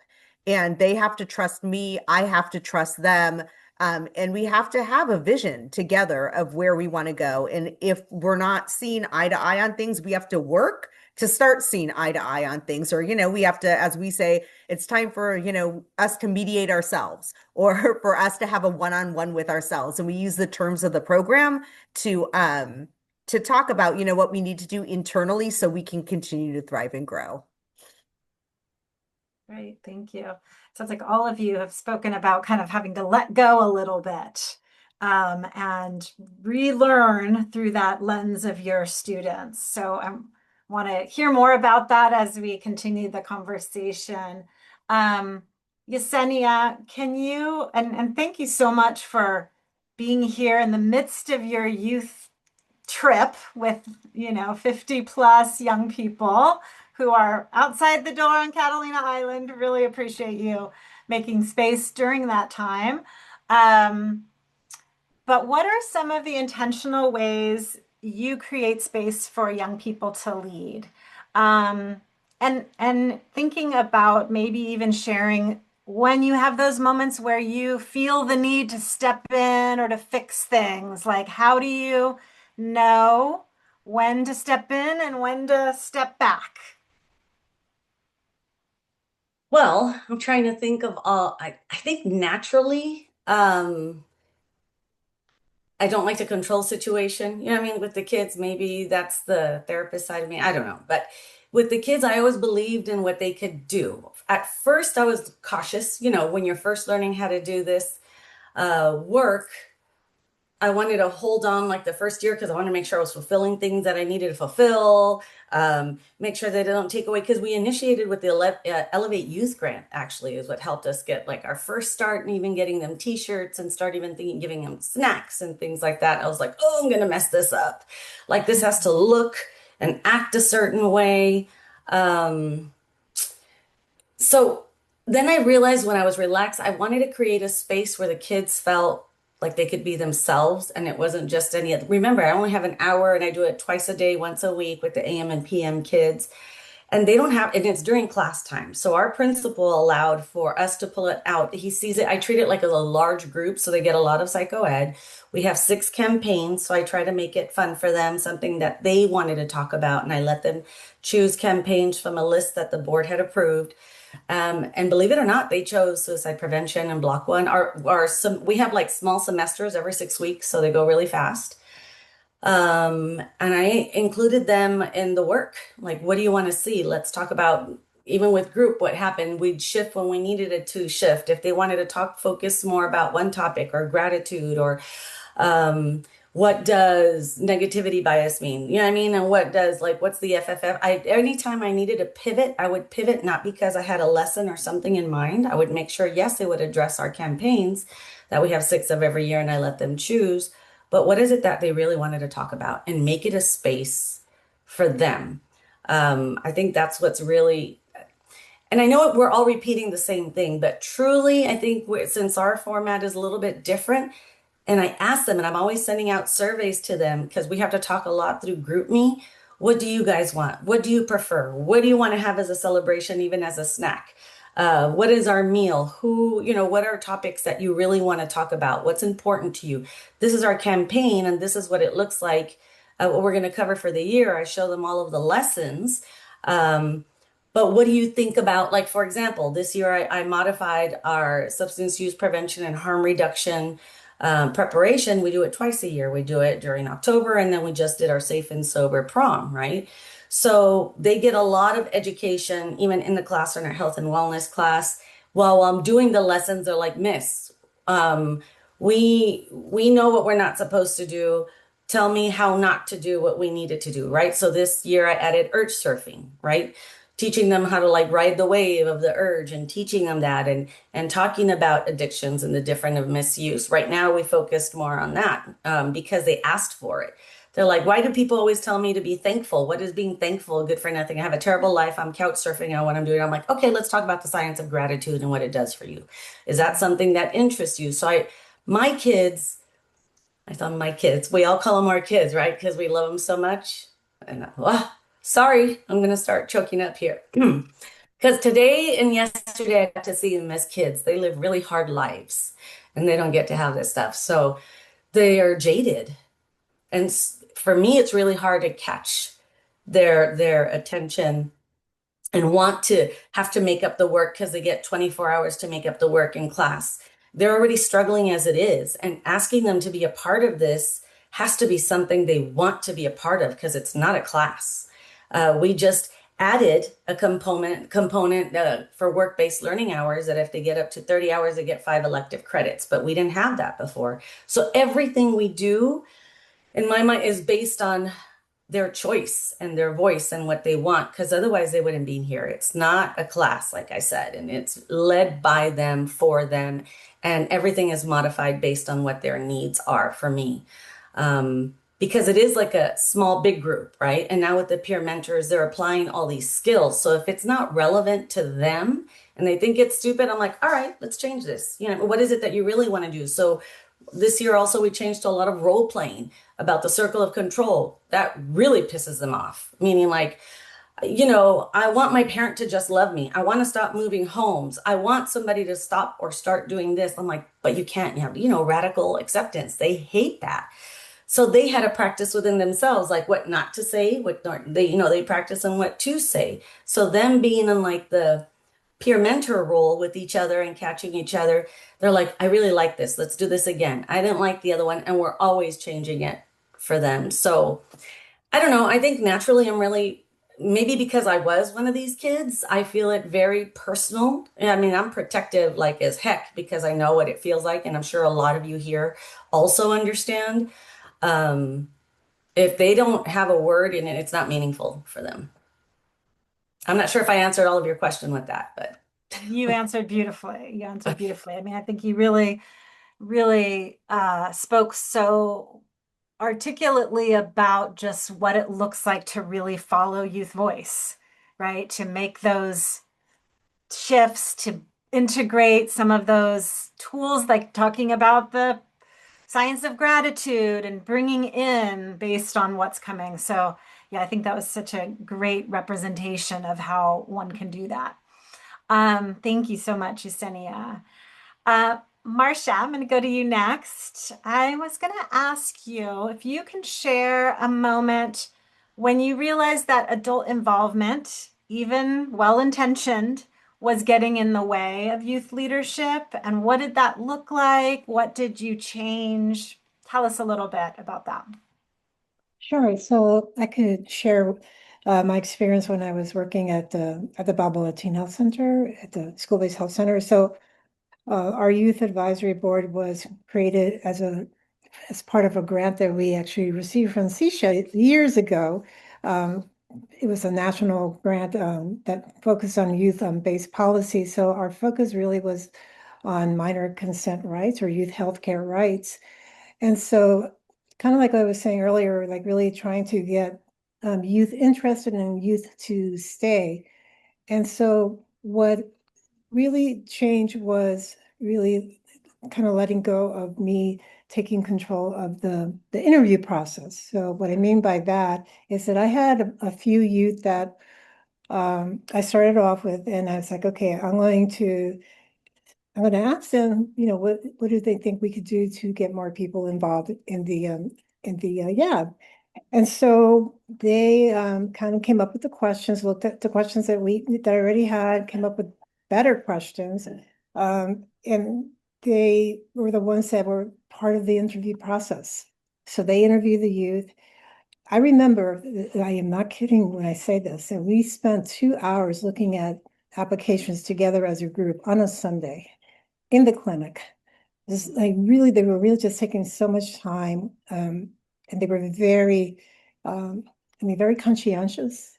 And they have to trust me, I have to trust them. And we have to have a vision together of where we want to go. And if we're not seeing eye to eye on things, we have to work to start seeing eye to eye on things. Or, we have to, as we say, it's time for, us to mediate ourselves or for us to have a one-on-one with ourselves. And we use the terms of the program to talk about, what we need to do internally so we can continue to thrive and grow. Great, thank you. Sounds like all of you have spoken about kind of having to let go a little bit and relearn through that lens of your students. So I want to hear more about that as we continue the conversation. Yesenia, can you, and thank you so much for being here in the midst of your youth trip with 50 plus young people who are outside the door on Catalina Island. Really appreciate you making space during that time. But what are some of the intentional ways you create space for young people to lead? And thinking about maybe even sharing when you have those moments where you feel the need to step in or to fix things, like how do you know when to step in and when to step back? Well, I'm trying to think of all, I think naturally, I don't like to control situation. You know what I mean? With the kids, maybe that's the therapist side of me. I don't know. But with the kids, I always believed in what they could do. At first, I was cautious. You know, when you're first learning how to do this work, I wanted to hold on like the first year because I wanted to make sure I was fulfilling things that I needed to fulfill, make sure that they don't take away. Because we initiated with the Elevate Youth Grant, actually, is what helped us get like our first start and even getting them t-shirts and start even thinking, giving them snacks and things like that. I was like, oh, I'm going to mess this up. Like this has to look and act a certain way. Um, so then I realized when I was relaxed, I wanted to create a space where the kids felt like they could be themselves and it wasn't just any other. Remember, I only have an hour and I do it twice a day, once a week with the AM and PM kids. And they don't have, and it's during class time. So our principal allowed for us to pull it out. He sees it, I treat it like as a large group. So they get a lot of psycho ed. We have 6 campaigns. So I try to make it fun for them, something that they wanted to talk about. And I let them choose campaigns from a list that the board had approved. And believe it or not, they chose suicide prevention and block one. We have like small semesters every 6 weeks, so they go really fast. And I included them in the work. Like, what do you want to see? Let's talk about, even with group, what happened. We'd shift when we needed it to shift. If they wanted to talk, focus more about one topic or gratitude or what does negativity bias mean? You know what I mean? And what does, like, what's the FFF? Anytime I needed to pivot, I would pivot, not because I had a lesson or something in mind. I would make sure, yes, they would address our campaigns that we have 6 of every year and I let them choose. But what is it that they really wanted to talk about and make it a space for them? I think that's what's really, and I know we're all repeating the same thing, but truly, I think since our format is a little bit different, and I ask them, and I'm always sending out surveys to them because we have to talk a lot through GroupMe. What do you guys want? What do you prefer? What do you want to have as a celebration, even as a snack? What is our meal? What are topics that you really want to talk about? What's important to you? This is our campaign, and this is what it looks like, what we're going to cover for the year. I show them all of the lessons. But what do you think about, like, for example, this year I modified our substance use prevention and harm reduction preparation. We do it twice a year. We do it during October, and then we just did our safe and sober prom, right? So they get a lot of education, even in the class, in our health and wellness class. While I'm doing the lessons, they're like, Miss, we know what we're not supposed to do. Tell me how not to do what we needed to do, right? So this year I added urge surfing, right? Teaching them how to like ride the wave of the urge and teaching them that and talking about addictions and the different of misuse. Right now we focused more on that because they asked for it. They're like, why do people always tell me to be thankful? What is being thankful? Good for nothing. I have a terrible life. I'm couch surfing on what I'm doing. I'm like, okay, let's talk about the science of gratitude and what it does for you. Is that something that interests you? So my kids, I thought my kids, we all call them our kids, right? Because we love them so much. And sorry, I'm going to start choking up here. Because today and yesterday I got to see them as kids. They live really hard lives and they don't get to have this stuff. So they are jaded. And for me, it's really hard to catch their attention and want to have to make up the work because they get 24 hours to make up the work in class. They're already struggling as it is, and asking them to be a part of this has to be something they want to be a part of because it's not a class. We just added a component for work-based learning hours that if they get up to 30 hours, they get 5 elective credits, but we didn't have that before. So everything we do, in my mind, is based on their choice and their voice and what they want, because otherwise they wouldn't be here. It's not a class, like I said, and it's led by them, for them, and everything is modified based on what their needs are for me. Because it is like a small, big group, right? And now with the peer mentors, they're applying all these skills. So if it's not relevant to them and they think it's stupid, I'm like, all right, let's change this. What is it that you really want to do? So this year also we changed to a lot of role playing about the circle of control. That really pisses them off. Meaning like, you know, I want my parent to just love me. I want to stop moving homes. I want somebody to stop or start doing this. I'm like, but you can't. You have, you know, radical acceptance. They hate that. So they had to practice within themselves, like what not to say, what not, they, you know, they practice on what to say. So them being in like the peer mentor role with each other and catching each other, they're like, I really like this. Let's do this again. I didn't like the other one, and we're always changing it for them. So I don't know. I think naturally I'm really, maybe because I was one of these kids, I feel it very personal. I mean, I'm protective like as heck because I know what it feels like, and I'm sure a lot of you here also understand. Um, if they don't have a word in it, it's not meaningful for them. I'm not sure if I answered all of your question with that, but You answered beautifully. You answered beautifully. I mean, I think you really, really spoke so articulately about just what it looks like to really follow youth voice, right? To make those shifts, to integrate some of those tools, like talking about the science of gratitude and bringing in based on what's coming. So, yeah, I think that was such a great representation of how one can do that. Thank you so much, Yesenia. Uh, Marcia, I'm going to go to you next. I was going to ask you if you can share a moment when you realized that adult involvement, even well-intentioned, was getting in the way of youth leadership. And what did that look like? What did you change? Tell us a little bit about that. Sure. So I could share my experience when I was working at the Balboa Teen Health Center at the school-based health center. So our youth advisory board was created as part of a grant that we actually received from CSHA years ago. Um, it was a national grant that focused on youth-based policy. So our focus really was on minor consent rights or youth healthcare rights. And so, kind of like I was saying earlier, like really trying to get youth interested and youth to stay. And so, what really changed was really kind of letting go of me taking control of the interview process. So, what I mean by that is that I had a few youth that I started off with, and I was like, okay, I'm going to ask them, what do they think we could do to get more people involved in the yeah. And so they kind of came up with the questions, looked at the questions that I already had, came up with better questions, and they were the ones that were part of the interview process. So they interviewed the youth. I remember, I am not kidding when I say this, and we spent 2 hours looking at applications together as a group on a Sunday in the clinic. Just like really, they were really just taking so much time, and they were very, very conscientious,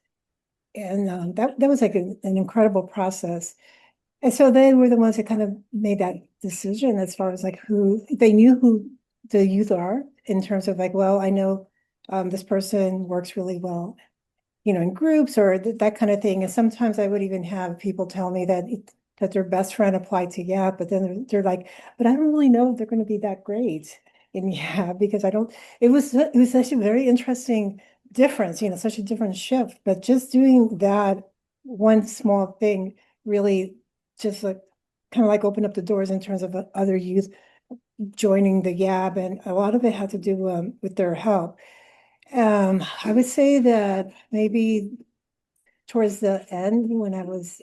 and that was like an incredible process. And so they were the ones that kind of made that decision as far as like who they knew who the youth are in terms of like, well, I know this person works really well in groups or that kind of thing. And sometimes I would even have people tell me that their best friend applied to yeah, but then they're like, but I don't really know if they're going to be that great in yeah, because I don't, it was such a very interesting difference, such a different shift. But just doing that one small thing really just like kind of like opened up the doors in terms of other youth joining the YAB, and a lot of it had to do with their help. I would say that maybe towards the end, when I was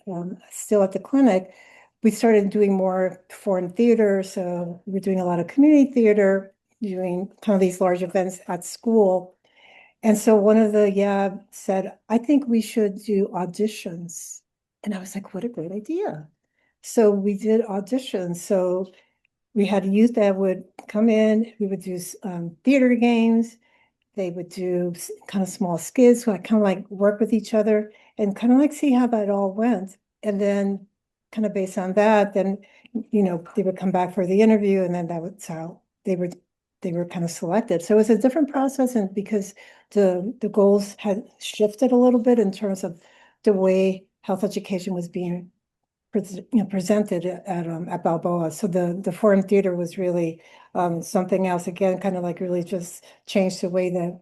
still at the clinic, we started doing more foreign theater. So we were doing a lot of community theater, doing kind of these large events at school. And so one of the said, I think we should do auditions. And I was like, what a great idea. So we did auditions. So we had youth that would come in, we would do theater games, they would do kind of small skits, so I kind of like work with each other and kind of like see how that all went. And then kind of based on that, then, they would come back for the interview and then that was how they were kind of selected. So it was a different process, and because the goals had shifted a little bit in terms of the way health education was being presented at Balboa. So the foreign theater was really something else. Again, kind of like really just changed the way that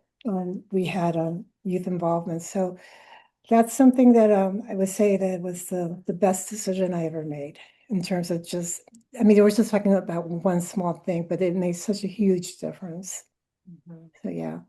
we had youth involvement. So that's something that I would say that was the best decision I ever made in terms of just, I mean, I was just talking about one small thing, but it made such a huge difference. Mhm. So yeah,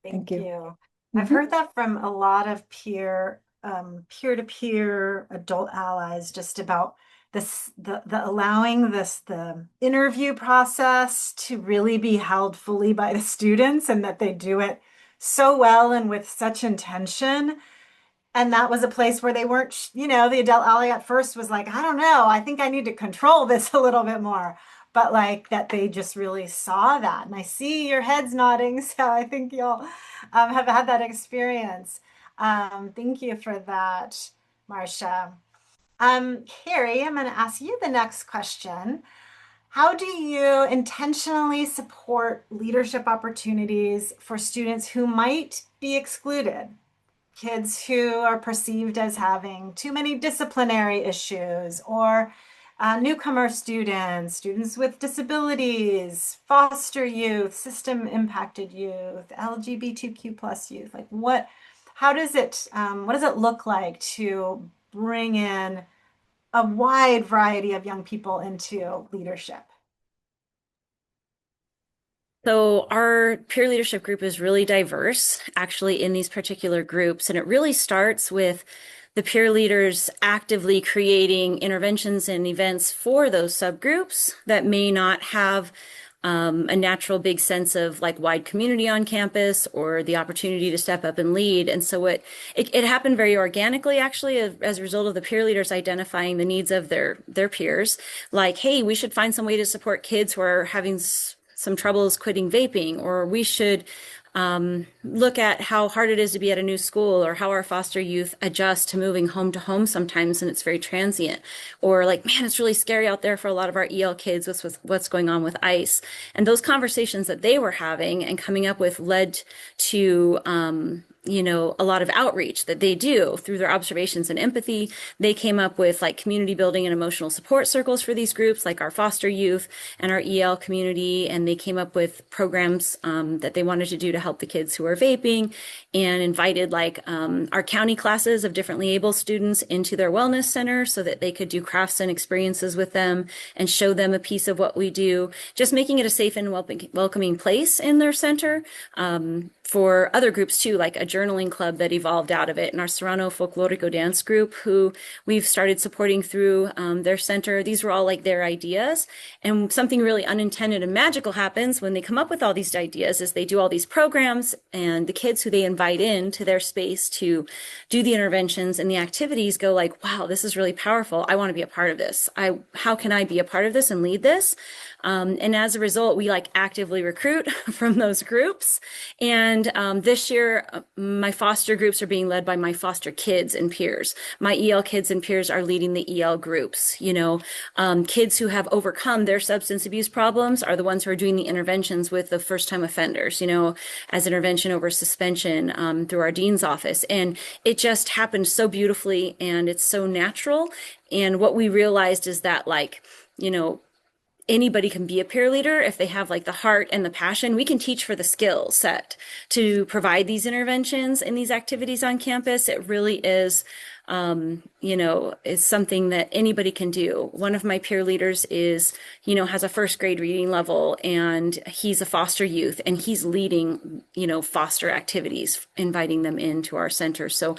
thank Thank you. you. I've Mhm. heard that from a lot of peer-to-peer adult allies, just about this, the allowing the interview process to really be held fully by the students, and that they do it so well and with such intention. And that was a place where they weren't, the adult ally at first was like, I don't know, I think I need to control this a little bit more. But like that they just really saw that. And I see your heads nodding. So I think you'll have had that experience. Thank you for that, Marcia. Carrie, I'm going to ask you the next question. How do you intentionally support leadership opportunities for students who might be excluded? Kids who are perceived as having too many disciplinary issues, or newcomer students, students with disabilities, foster youth, system impacted youth, LGBTQ plus youth. Like what does it look like to bring in a wide variety of young people into leadership? So our peer leadership group is really diverse, actually, in these particular groups. And it really starts with the peer leaders actively creating interventions and events for those subgroups that may not have a natural big sense of like wide community on campus or the opportunity to step up and lead. And so it happened very organically, actually, as a result of the peer leaders identifying the needs of their peers. Like, hey, we should find some way to support kids who are having some troubles quitting vaping, or we should look at how hard it is to be at a new school, or how our foster youth adjust to moving home to home sometimes and it's very transient, or like, man, it's really scary out there for a lot of our EL kids with what's going on with ICE. And those conversations that they were having and coming up with led to a lot of outreach that they do through their observations and empathy. They came up with like community building and emotional support circles for these groups, like our foster youth and our EL community. And they came up with programs that they wanted to do to help the kids who are vaping, and invited like our county classes of differently able students into their wellness center so that they could do crafts and experiences with them and show them a piece of what we do, just making it a safe and welcoming place in their center. For other groups too, like a journaling club that evolved out of it, and our Serrano Folklorico dance group, who we've started supporting through their center. These were all like their ideas. And something really unintended and magical happens when they come up with all these ideas is they do all these programs, and the kids who they invite into their space to do the interventions and the activities go like, wow, this is really powerful. I want to be a part of this. How can I be a part of this and lead this? And as a result, we like actively recruit from those groups. And this year, my foster groups are being led by my foster kids and peers. My EL kids and peers are leading the EL groups. Kids who have overcome their substance abuse problems are the ones who are doing the interventions with the first-time offenders, as intervention over suspension through our dean's office. And it just happened so beautifully, and it's so natural. And what we realized is that, like, anybody can be a peer leader if they have like the heart and the passion. We can teach for the skill set to provide these interventions and these activities on campus. It really is, is something that anybody can do. One of my peer leaders has a first grade reading level, and he's a foster youth, and he's leading, foster activities, inviting them into our center. So,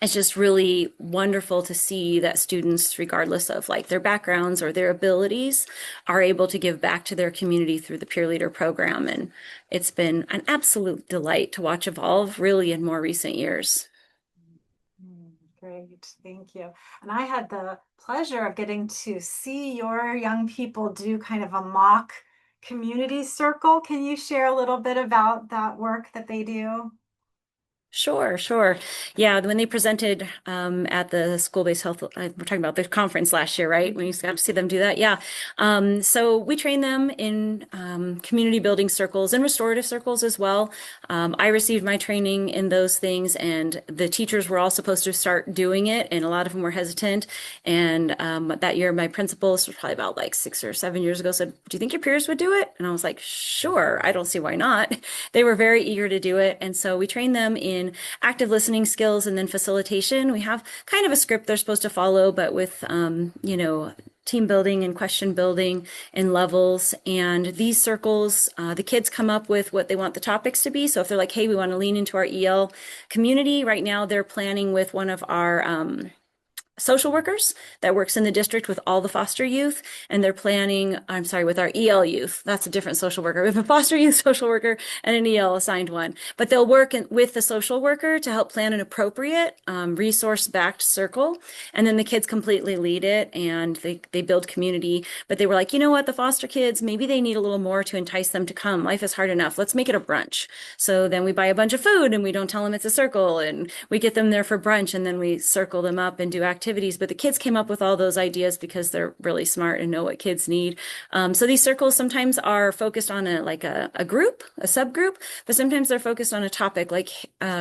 it's just really wonderful to see that students, regardless of like their backgrounds or their abilities, are able to give back to their community through the peer leader program. And it's been an absolute delight to watch evolve really in more recent years. Great, thank you. And I had the pleasure of getting to see your young people do kind of a mock community circle. Can you share a little bit about that work that they do? Sure. Yeah, when they presented at the school-based health, we're talking about the conference last year, right? When you got to see them do that. Yeah. So we train them in community building circles and restorative circles as well. I received my training in those things, and the teachers were all supposed to start doing it, and a lot of them were hesitant. And that year, my principal, this was probably about like 6 or 7 years ago, said, "Do you think your peers would do it?" And I was like, "Sure, I don't see why not." They were very eager to do it. And so we trained them in in active listening skills and then facilitation. We have kind of a script they're supposed to follow, but with, team building and question building and levels. And these circles, the kids come up with what they want the topics to be. So if they're like, hey, we want to lean into our EL community, right now they're planning with one of our social workers that works in the district with all the foster youth, and they're planning, I'm sorry, with our EL youth. That's a different social worker. We have a foster youth social worker and an EL assigned one, but they'll work with the social worker to help plan an appropriate resource-backed circle. And then the kids completely lead it, and they build community. But they were like, you know what, the foster kids, maybe they need a little more to entice them to come. Life is hard enough. Let's make it a brunch. So then we buy a bunch of food and we don't tell them it's a circle, and we get them there for brunch, and then we circle them up and do activities. But the kids came up with all those ideas because they're really smart and know what kids need. So these circles sometimes are focused on a group, a subgroup, but sometimes they're focused on a topic. Like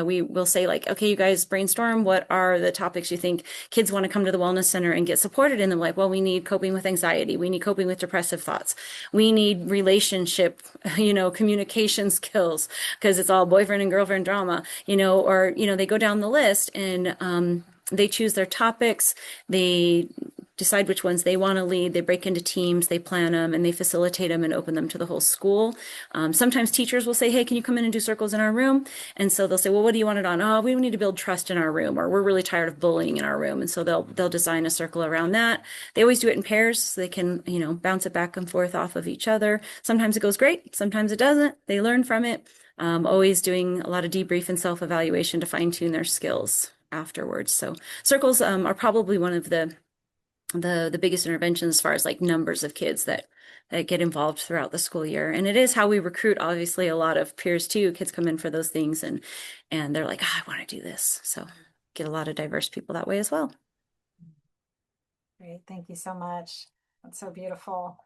we will say like, okay, you guys brainstorm. What are the topics you think kids want to come to the wellness center and get supported in them? Like, well, we need coping with anxiety. We need coping with depressive thoughts. We need relationship, communication skills, because it's all boyfriend and girlfriend drama, or, they go down the list, and they choose their topics, they decide which ones they want to lead, they break into teams, they plan them, and they facilitate them and open them to the whole school. Sometimes teachers will say, hey, can you come in and do circles in our room? And so they'll say, well, what do you want it on? Oh, we need to build trust in our room, or we're really tired of bullying in our room. And so they'll design a circle around that. They always do it in pairs so they can, bounce it back and forth off of each other. Sometimes it goes great, sometimes it doesn't. They learn from it. Always doing a lot of debrief and self-evaluation to fine-tune their skills afterwards. So circles are probably one of the biggest interventions as far as like numbers of kids that get involved throughout the school year. And it is how we recruit, obviously, a lot of peers too. Kids come in for those things, and they're like, I want to do this. So get a lot of diverse people that way as well. Great, thank you so much. That's so beautiful.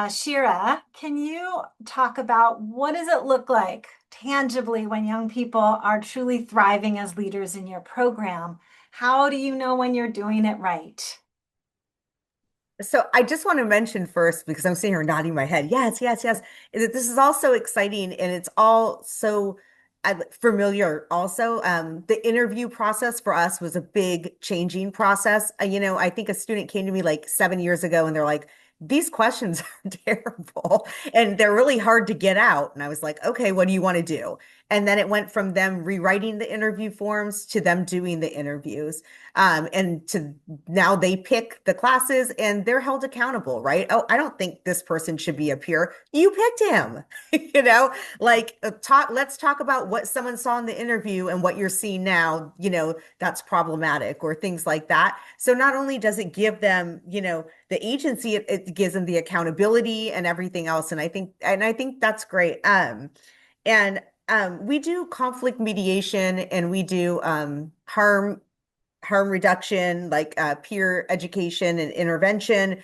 Shira, can you talk about what does it look like tangibly when young people are truly thriving as leaders in your program? How do you know when you're doing it right? So I just want to mention first, because I'm sitting here nodding my head, yes, yes, yes, is that this is also exciting, and it's all so familiar also. The interview process for us was a big changing process. I think a student came to me like 7 years ago, and they're like, these questions are terrible and they're really hard to get out. And I was like, okay, what do you want to do? And then it went from them rewriting the interview forms to them doing the interviews. And to now they pick the classes and they're held accountable, right? Oh, I don't think this person should be a peer. You picked him, let's talk about what someone saw in the interview and what you're seeing now, that's problematic, or things like that. So not only does it give them, the agency, it gives them the accountability and everything else. And I think that's great. We do conflict mediation, and we do harm reduction, like peer education and intervention.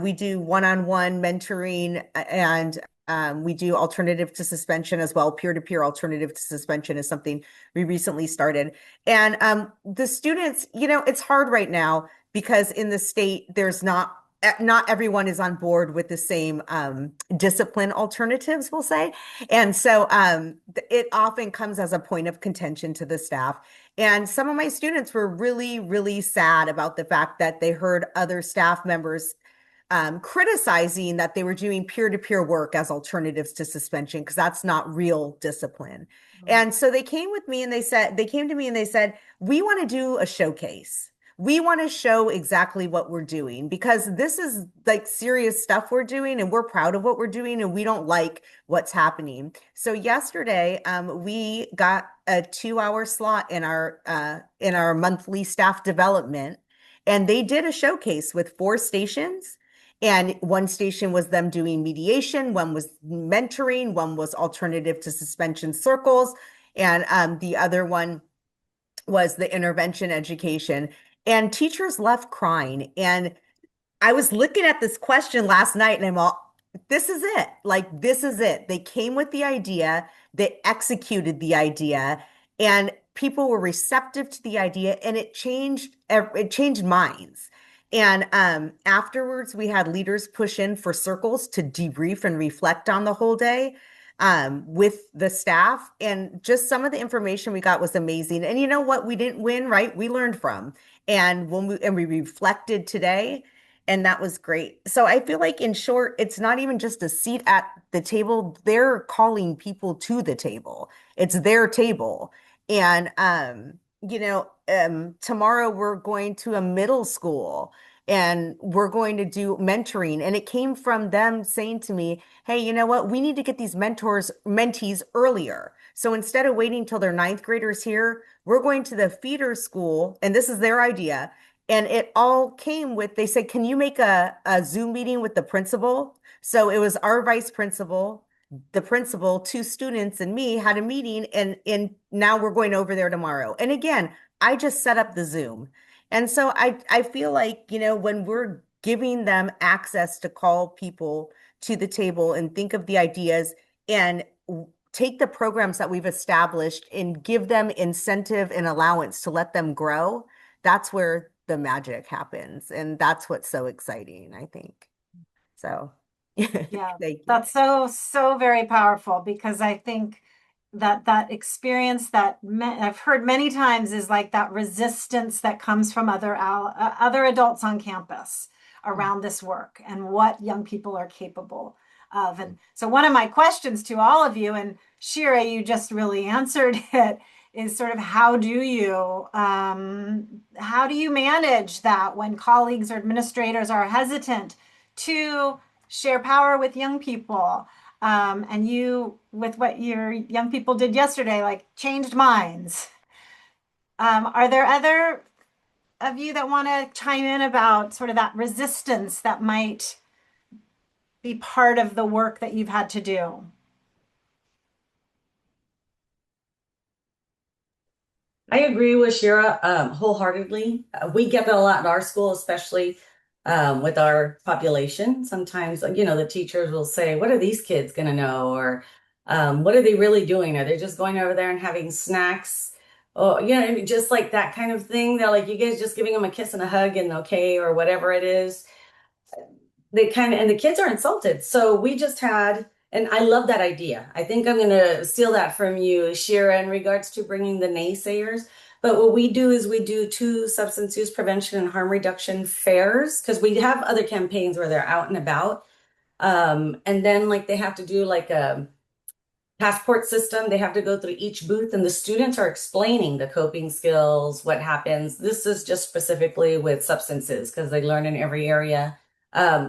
We do one-on-one mentoring, and we do alternative to suspension as well. Peer-to-peer alternative to suspension is something we recently started. And the students, it's hard right now because in the state, there's not everyone is on board with the same discipline alternatives, we'll say. And so it often comes as a point of contention to the staff. And some of my students were really, really sad about the fact that they heard other staff members criticizing that they were doing peer-to-peer work as alternatives to suspension, because that's not real discipline. And so they came to me and they said, we want to do a showcase. We want to show exactly what we're doing, because this is like serious stuff we're doing, and we're proud of what we're doing, and we don't like what's happening. So yesterday, we got a 2-hour slot in our monthly staff development, and they did a showcase with 4 stations. And one station was them doing mediation, one was mentoring, one was alternative to suspension circles, and the other one was the intervention education. And teachers left crying. And I was looking at this question last night, and I'm all, this is it. Like, this is it. They came with the idea, they executed the idea, and people were receptive to the idea, and it changed minds. And afterwards, we had leaders push in for circles to debrief and reflect on the whole day. with the staff. And just some of the information we got was amazing. And you know what? We didn't win, right? We learned from. And we reflected today, and that was great. So I feel like in short, it's not even just a seat at the table. They're calling people to the table. It's their table. And tomorrow we're going to a middle school and we're going to do mentoring. And it came from them saying to me, hey, you know what? We need to get these mentees earlier. So instead of waiting till their ninth graders here, we're going to the feeder school, and this is their idea. And it all came with, they said, can you make a Zoom meeting with the principal? So it was our vice principal, the principal, two students, and me had a meeting, and now we're going over there tomorrow. And again, I just set up the Zoom. And so I feel like, when we're giving them access to call people to the table and think of the ideas and take the programs that we've established and give them incentive and allowance to let them grow, that's where the magic happens. And that's what's so exciting, I think. So, Yeah, thank you. that's so very powerful, because I think that experience that I've heard many times is like that resistance that comes from other adults on campus around this work and what young people are capable of. And so one of my questions to all of you, and Shira, you just really answered it, is sort of how do you manage that when colleagues or administrators are hesitant to share power with young people? And you, with what your young people did yesterday, like changed minds. Are there other of you that want to chime in about sort of that resistance that might be part of the work that you've had to do? I agree with Shira wholeheartedly. We get that a lot in our school, especially with our population. Sometimes, the teachers will say, what are these kids going to know? Or what are they really doing? Are they just going over there and having snacks? Or, I mean, just like that kind of thing. They're like, you guys just giving them a kiss and a hug and okay, or whatever it is. And the kids are insulted. So we just had, and I love that idea. I think I'm going to steal that from you, Shira, in regards to bringing the naysayers. But what we do is we do 2 substance use prevention and harm reduction fairs, because we have other campaigns where they're out and about. And then like they have to do like a passport system. They have to go through each booth, and the students are explaining the coping skills, what happens. This is just specifically with substances because they learn in every area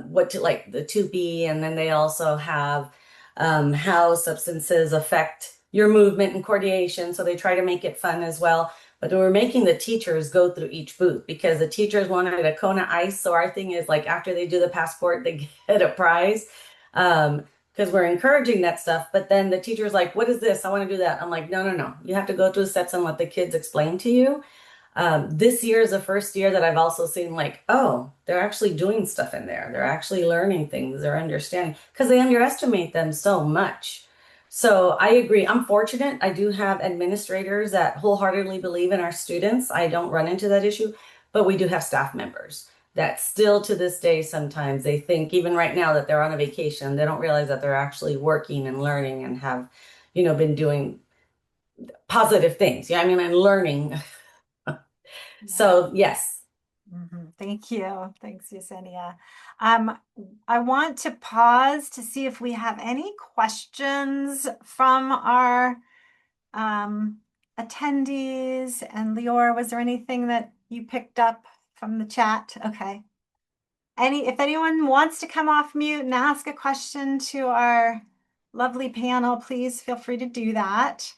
what to like the 2B, and then they also have how substances affect your movement and coordination. So they try to make it fun as well. But we're making the teachers go through each booth because the teachers wanted a Kona ice. So our thing is like after they do the passport, they get a prize. Because we're encouraging that stuff. But then the teacher's like, what is this? I want to do that. I'm like, no, no, no. You have to go through the steps and let the kids explain to you. This year is the first year that I've also seen like, oh, they're actually doing stuff in there. They're actually learning things. They're understanding because they underestimate them so much. So I agree. I'm fortunate. I do have administrators that wholeheartedly believe in our students. I don't run into that issue, but we do have staff members that still to this day, sometimes they think even right now that they're on a vacation, they don't realize that they're actually working and learning and have, been doing positive things. Yeah, I mean, and learning. So yes. Thank you. Thanks, Yesenia. I want to pause to see if we have any questions from our attendees. And Lior, was there anything that you picked up from the chat? Okay. If anyone wants to come off mute and ask a question to our lovely panel, please feel free to do that.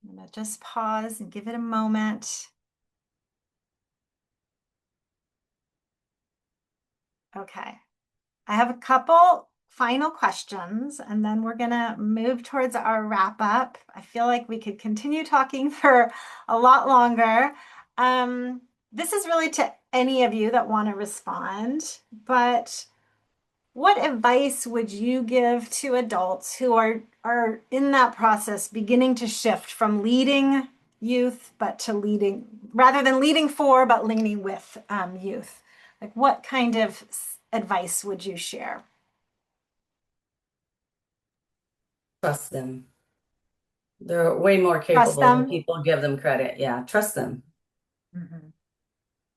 I'm going to just pause and give it a moment. Okay. I have a couple final questions, and then we're going to move towards our wrap up. I feel like we could continue talking for a lot longer. This is really to any of you that want to respond, but what advice would you give to adults who are in that process, beginning to shift from leading youth, but to leading, rather than leading for, but leading with youth? Like what kind of advice would you share? Trust them. They're way more Trust capable than them. people give them credit. Yeah, trust them. Mhm.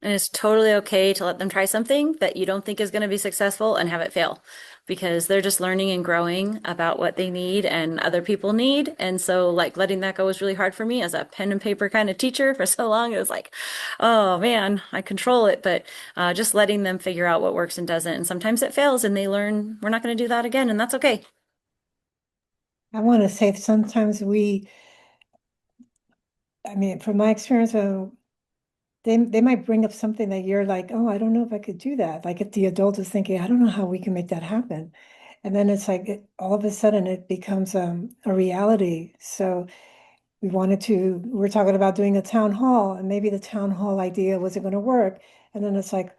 And it's totally okay to let them try something that you don't think is going to be successful and have it fail because they're just learning and growing about what they need and other people need. And so, like, letting that go was really hard for me as a pen and paper kind of teacher for so long. It was like, oh man, I control it. But just letting them figure out what works and doesn't. And sometimes it fails and they learn we're not going to do that again. And that's okay. I want to say sometimes I mean, from my experience, they might bring up something that you're like, oh, I don't know if I could do that. Like if the adult is thinking, I don't know how we can make that happen. And then it's like all of a sudden it becomes a reality. So we're talking about doing a town hall, and maybe the town hall idea wasn't going to work. And then it's like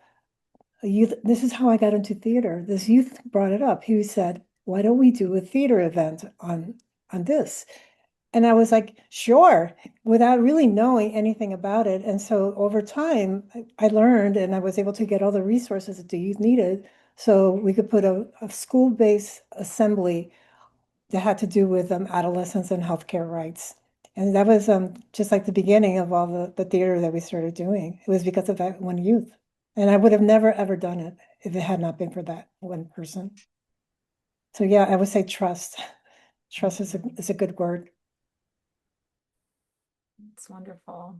a youth, this is how I got into theater. This youth brought it up. He said, why don't we do a theater event on this? And I was like, sure, without really knowing anything about it. And so over time, I learned and I was able to get all the resources that the youth needed. So we could put a school-based assembly that had to do with adolescents and healthcare rights. And that was just like the beginning of all the theater that we started doing. It was because of that one youth. And I would have never, ever done it if it had not been for that one person. So yeah, I would say trust. Trust is a good word. It's wonderful.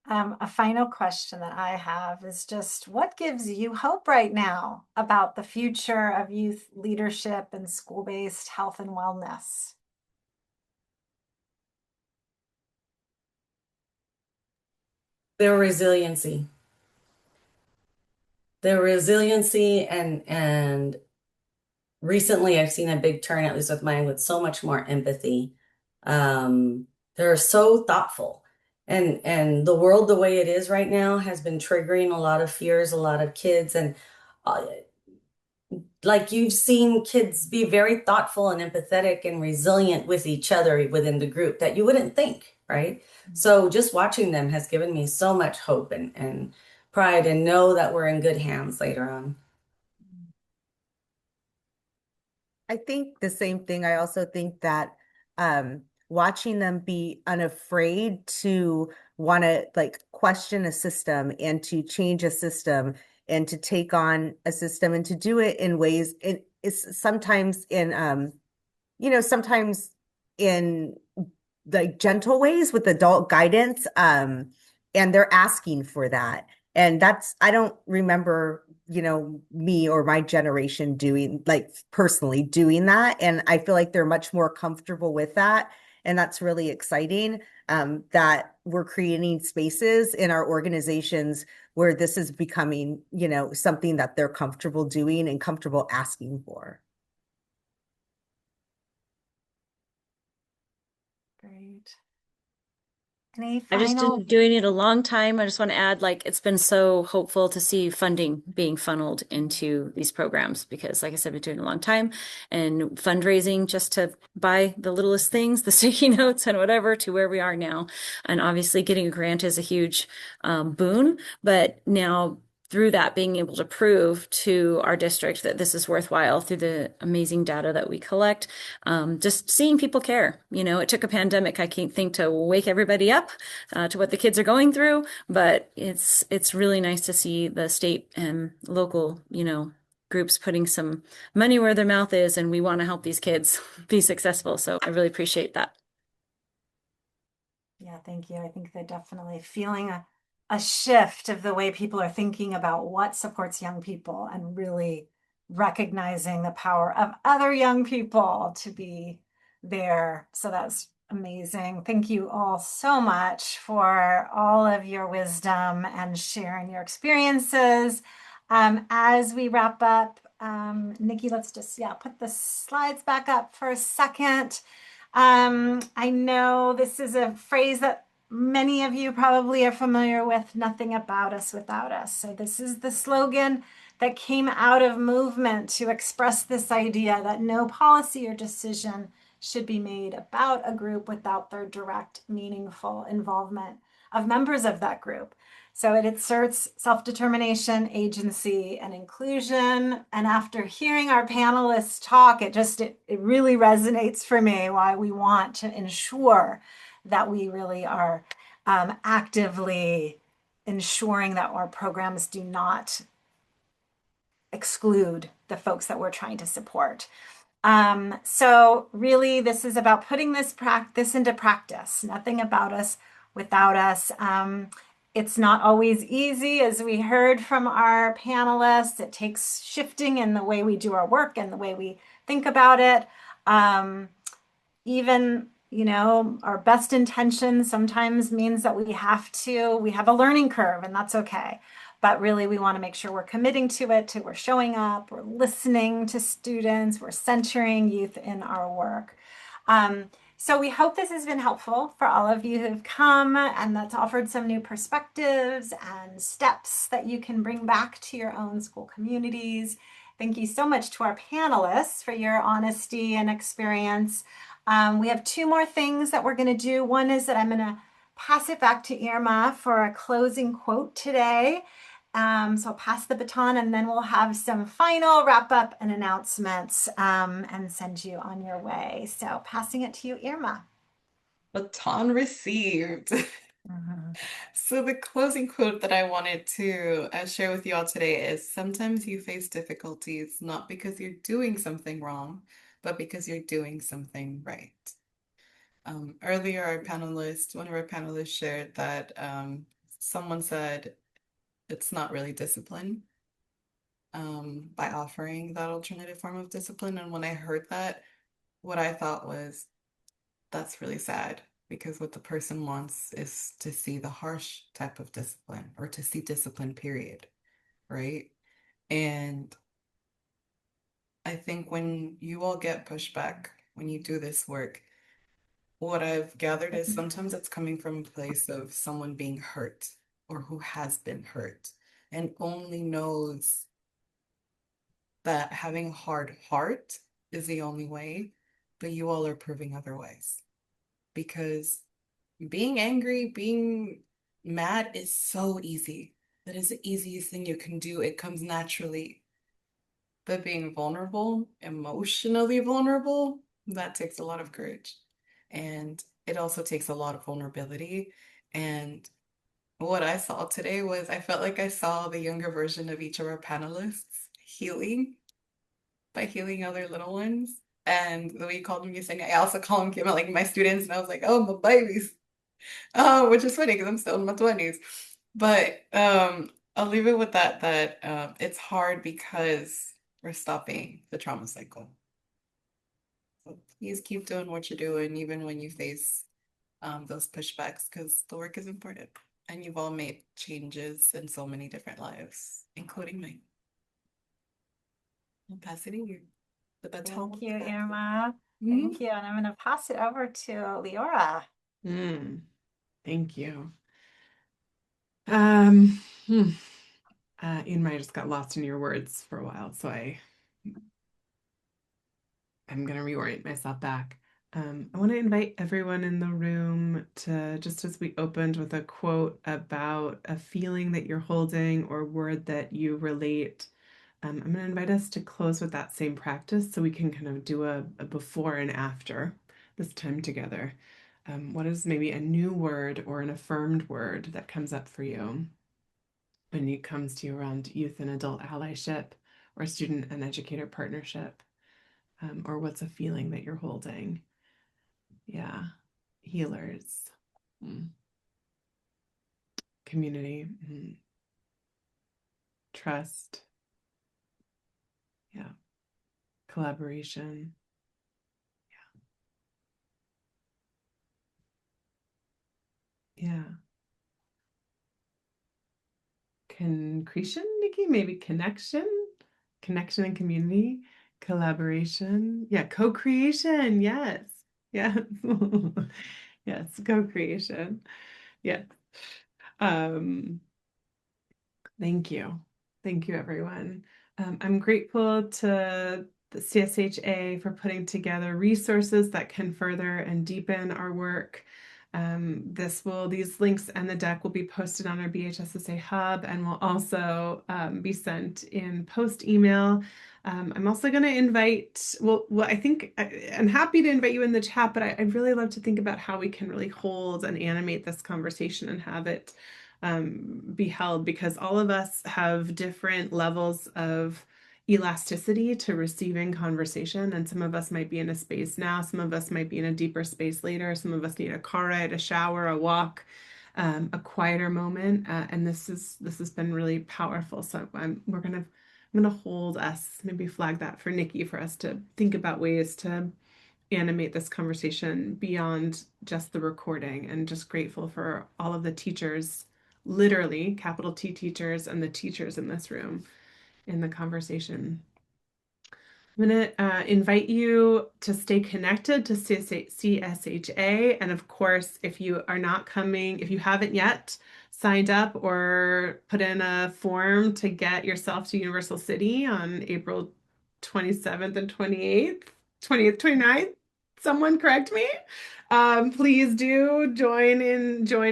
A final question that I have is just what gives you hope right now about the future of youth leadership and school-based health and wellness? Their resiliency. Their resiliency and recently I've seen a big turn, at least with mine, with so much more empathy. They're so thoughtful. And the world the way it is right now has been triggering a lot of fears, a lot of kids, and uh, like you've seen kids be very thoughtful and empathetic and resilient with each other within the group that you wouldn't think, right? So just watching them has given me so much hope and pride and know that we're in good hands later on. I think the same thing. I also think that watching them be unafraid to want to like question a system and to change a system and to take on a system and to do it in ways it is sometimes in sometimes in like gentle ways with adult guidance. And they're asking for that. And that's, I don't remember, me or my generation doing like personally doing that. And I feel like they're much more comfortable with that. And that's really exciting, that we're creating spaces in our organizations where this is becoming, something that they're comfortable doing and comfortable asking for. Great. Any I've just final? been doing it a long time. I just want to add, like, it's been so hopeful to see funding being funneled into these programs because, like I said, I've been doing it a long time and fundraising just to buy the littlest things, the sticky notes and whatever to where we are now. And obviously getting a grant is a huge boon, but now through that, being able to prove to our district that this is worthwhile through the amazing data that we collect, just seeing people care. It took a pandemic, I can't think, to wake everybody up to what the kids are going through, but it's really nice to see the state and local, groups putting some money where their mouth is, and we want to help these kids be successful. So I really appreciate that. Yeah, thank you. I think they're definitely feeling a shift of the way people are thinking about what supports young people and really recognizing the power of other young people to be there. So that's amazing. Thank you all so much for all of your wisdom and sharing your experiences. As we wrap up, Nikki, let's just, put the slides back up for a second. I know this is a phrase that many of you probably are familiar with, nothing about us without us. So this is the slogan that came out of movement to express this idea that no policy or decision should be made about a group without their direct, meaningful involvement. of members of that group. So it asserts self-determination, agency, and inclusion. And after hearing our panelists talk, it really resonates for me why we want to ensure that we really are actively ensuring that our programs do not exclude the folks that we're trying to support. So really, this is about putting this into practice. Nothing about us without us. It's not always easy, as we heard from our panelists. It takes shifting in the way we do our work and the way we think about it. Even, our best intentions sometimes means that we have a learning curve, and that's okay. But really, we want to make sure we're committing to it, we're showing up, we're listening to students, we're centering youth in our work. So we hope this has been helpful for all of you who've come, and that's offered some new perspectives and steps that you can bring back to your own school communities. Thank you so much to our panelists for your honesty and experience. We have two more things that we're going to do. One is that I'm going to pass it back to Irma for a closing quote today. So I'll pass the baton, and then we'll have some final wrap up and announcements and send you on your way. So passing it to you, Irma. Baton received. So the closing quote that I wanted to share with you all today is, sometimes you face difficulties not because you're doing something wrong, but because you're doing something right. Earlier, one of our panelists shared that someone said it's not really discipline by offering that alternative form of discipline. And when I heard that, what I thought was, that's really sad, because what the person wants is to see the harsh type of discipline, or to see discipline, period, right? And I think when you all get pushback, when you do this work, what I've gathered is sometimes it's coming from a place of someone being hurt, or who has been hurt, and only knows that having a hard heart is the only way, but you all are proving otherwise. Because being angry, being mad is so easy. That is the easiest thing you can do. It comes naturally. But being vulnerable, emotionally vulnerable, that takes a lot of courage. And it also takes a lot of vulnerability. And what I saw today was, I felt like I saw the younger version of each of our panelists healing by healing other little ones. And the way you called them, you saying, I also call them like my students, and I was like, oh, my babies. Which is funny because I'm still in my 20s. But I'll leave it with that it's hard because we're stopping the trauma cycle. So please keep doing what you're doing, even when you face those pushbacks, because the work is important. And you've all made changes in so many different lives, including mine. I'm passing you the baton. Thank you, Irma. Thank you. And I'm going to pass it over to Leora. Thank you. Irma, I just got lost in your words for a while, so I'm going to reorient myself back. I want to invite everyone in the room to, just as we opened with a quote about a feeling that you're holding or word that you relate, I'm going to invite us to close with that same practice, so we can kind of do a before and after this time together. What is maybe a new word or an affirmed word that comes up for you when it comes to you around youth and adult allyship, or student and educator partnership? Or what's a feeling that you're holding? Yeah. Healers. Community. Trust. Yeah. Collaboration. Yeah. Concretion, Nikki? Maybe connection? Connection and community. Collaboration. Yeah. Co-creation. Yes. Yes. Yes. Co-creation. Yes. Thank you. Thank you, everyone. I'm grateful to the CSHA for putting together resources that can further and deepen our work. These links and the deck will be posted on our BHSSA hub and will also be sent in post email. I'm also going to invite, I think I'm happy to invite you in the chat, but I'd really love to think about how we can really hold and animate this conversation and have it be held, because all of us have different levels of elasticity to receiving conversation. And some of us might be in a space now, some of us might be in a deeper space later, some of us need a car ride, a shower, a walk, a quieter moment. And this has been really powerful. So I'm gonna hold us, maybe flag that for Nikki, for us to think about ways to animate this conversation beyond just the recording, and just grateful for all of the teachers, literally capital T teachers, and the teachers in this room in the conversation. I'm going to invite you to stay connected to CSHA. And of course, if you are not coming, if you haven't yet signed up or put in a form to get yourself to Universal City on April 27th and 28th, 20th, 29th, someone correct me. Please do join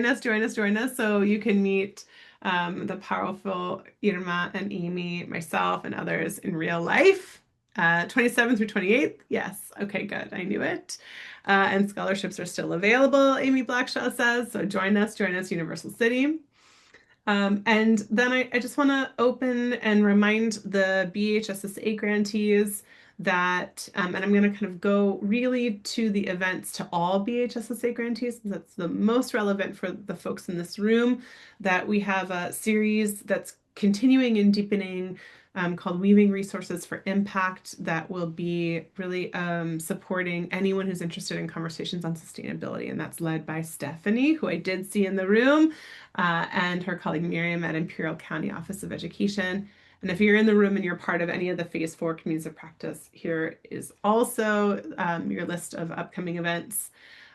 us so you can meet the powerful Irma and Amy, myself, and others in real life. 27th through 28th. Yes. Okay, good. I knew it. And scholarships are still available, Amy Blackshaw says. So join us, Universal City. And then I just want to open and remind the BHSSA grantees that, and I'm going to kind of go really to the events to all BHSSA grantees. That's the most relevant for the folks in this room, that we have a series that's continuing and deepening called Weaving Resources for Impact, that will be really supporting anyone who's interested in conversations on sustainability. And that's led by Stephanie, who I did see in the room, and her colleague Miriam at Imperial County Office of Education. And if you're in the room and you're part of any of the Phase 4 communities of practice, here is also your list of upcoming events.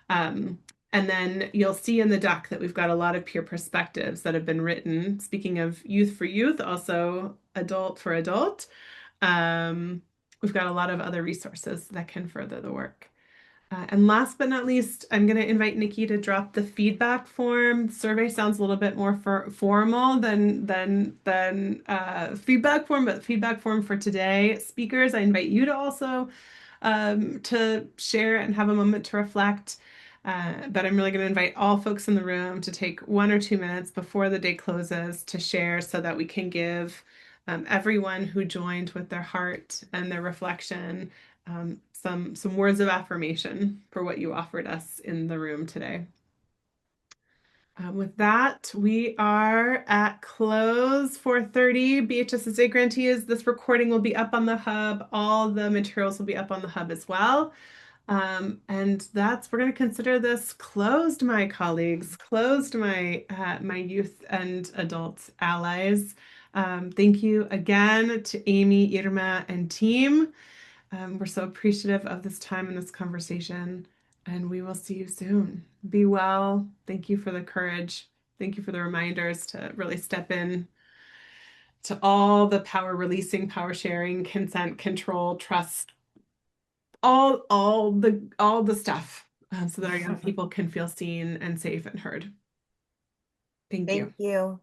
And then you'll see in the doc that we've got a lot of peer perspectives that have been written. Speaking of youth for youth, also adult for adult. We've got a lot of other resources that can further the work. And last but not least, I'm going to invite Nikki to drop the feedback form. Survey sounds a little bit more formal than feedback form, but feedback form for today. Speakers, I invite you to also to share and have a moment to reflect. But I'm really going to invite all folks in the room to take 1 or 2 minutes before the day closes to share, so that we can give everyone who joined with their heart and their reflection some words of affirmation for what you offered us in the room today. With that, we are at close, 4:30. BHSSA grantees, this recording will be up on the hub. All the materials will be up on the hub as well. And we're going to consider this closed, my colleagues, closed, my youth and adult allies. Thank you again to Amy, Irma, and team. We're so appreciative of this time and this conversation, and we will see you soon. Be well. Thank you for the courage. Thank you for the reminders to really step in to all the power releasing, power sharing, consent, control, trust, all the stuff, so that our young people can feel seen and safe and heard. Thank you. Thank you.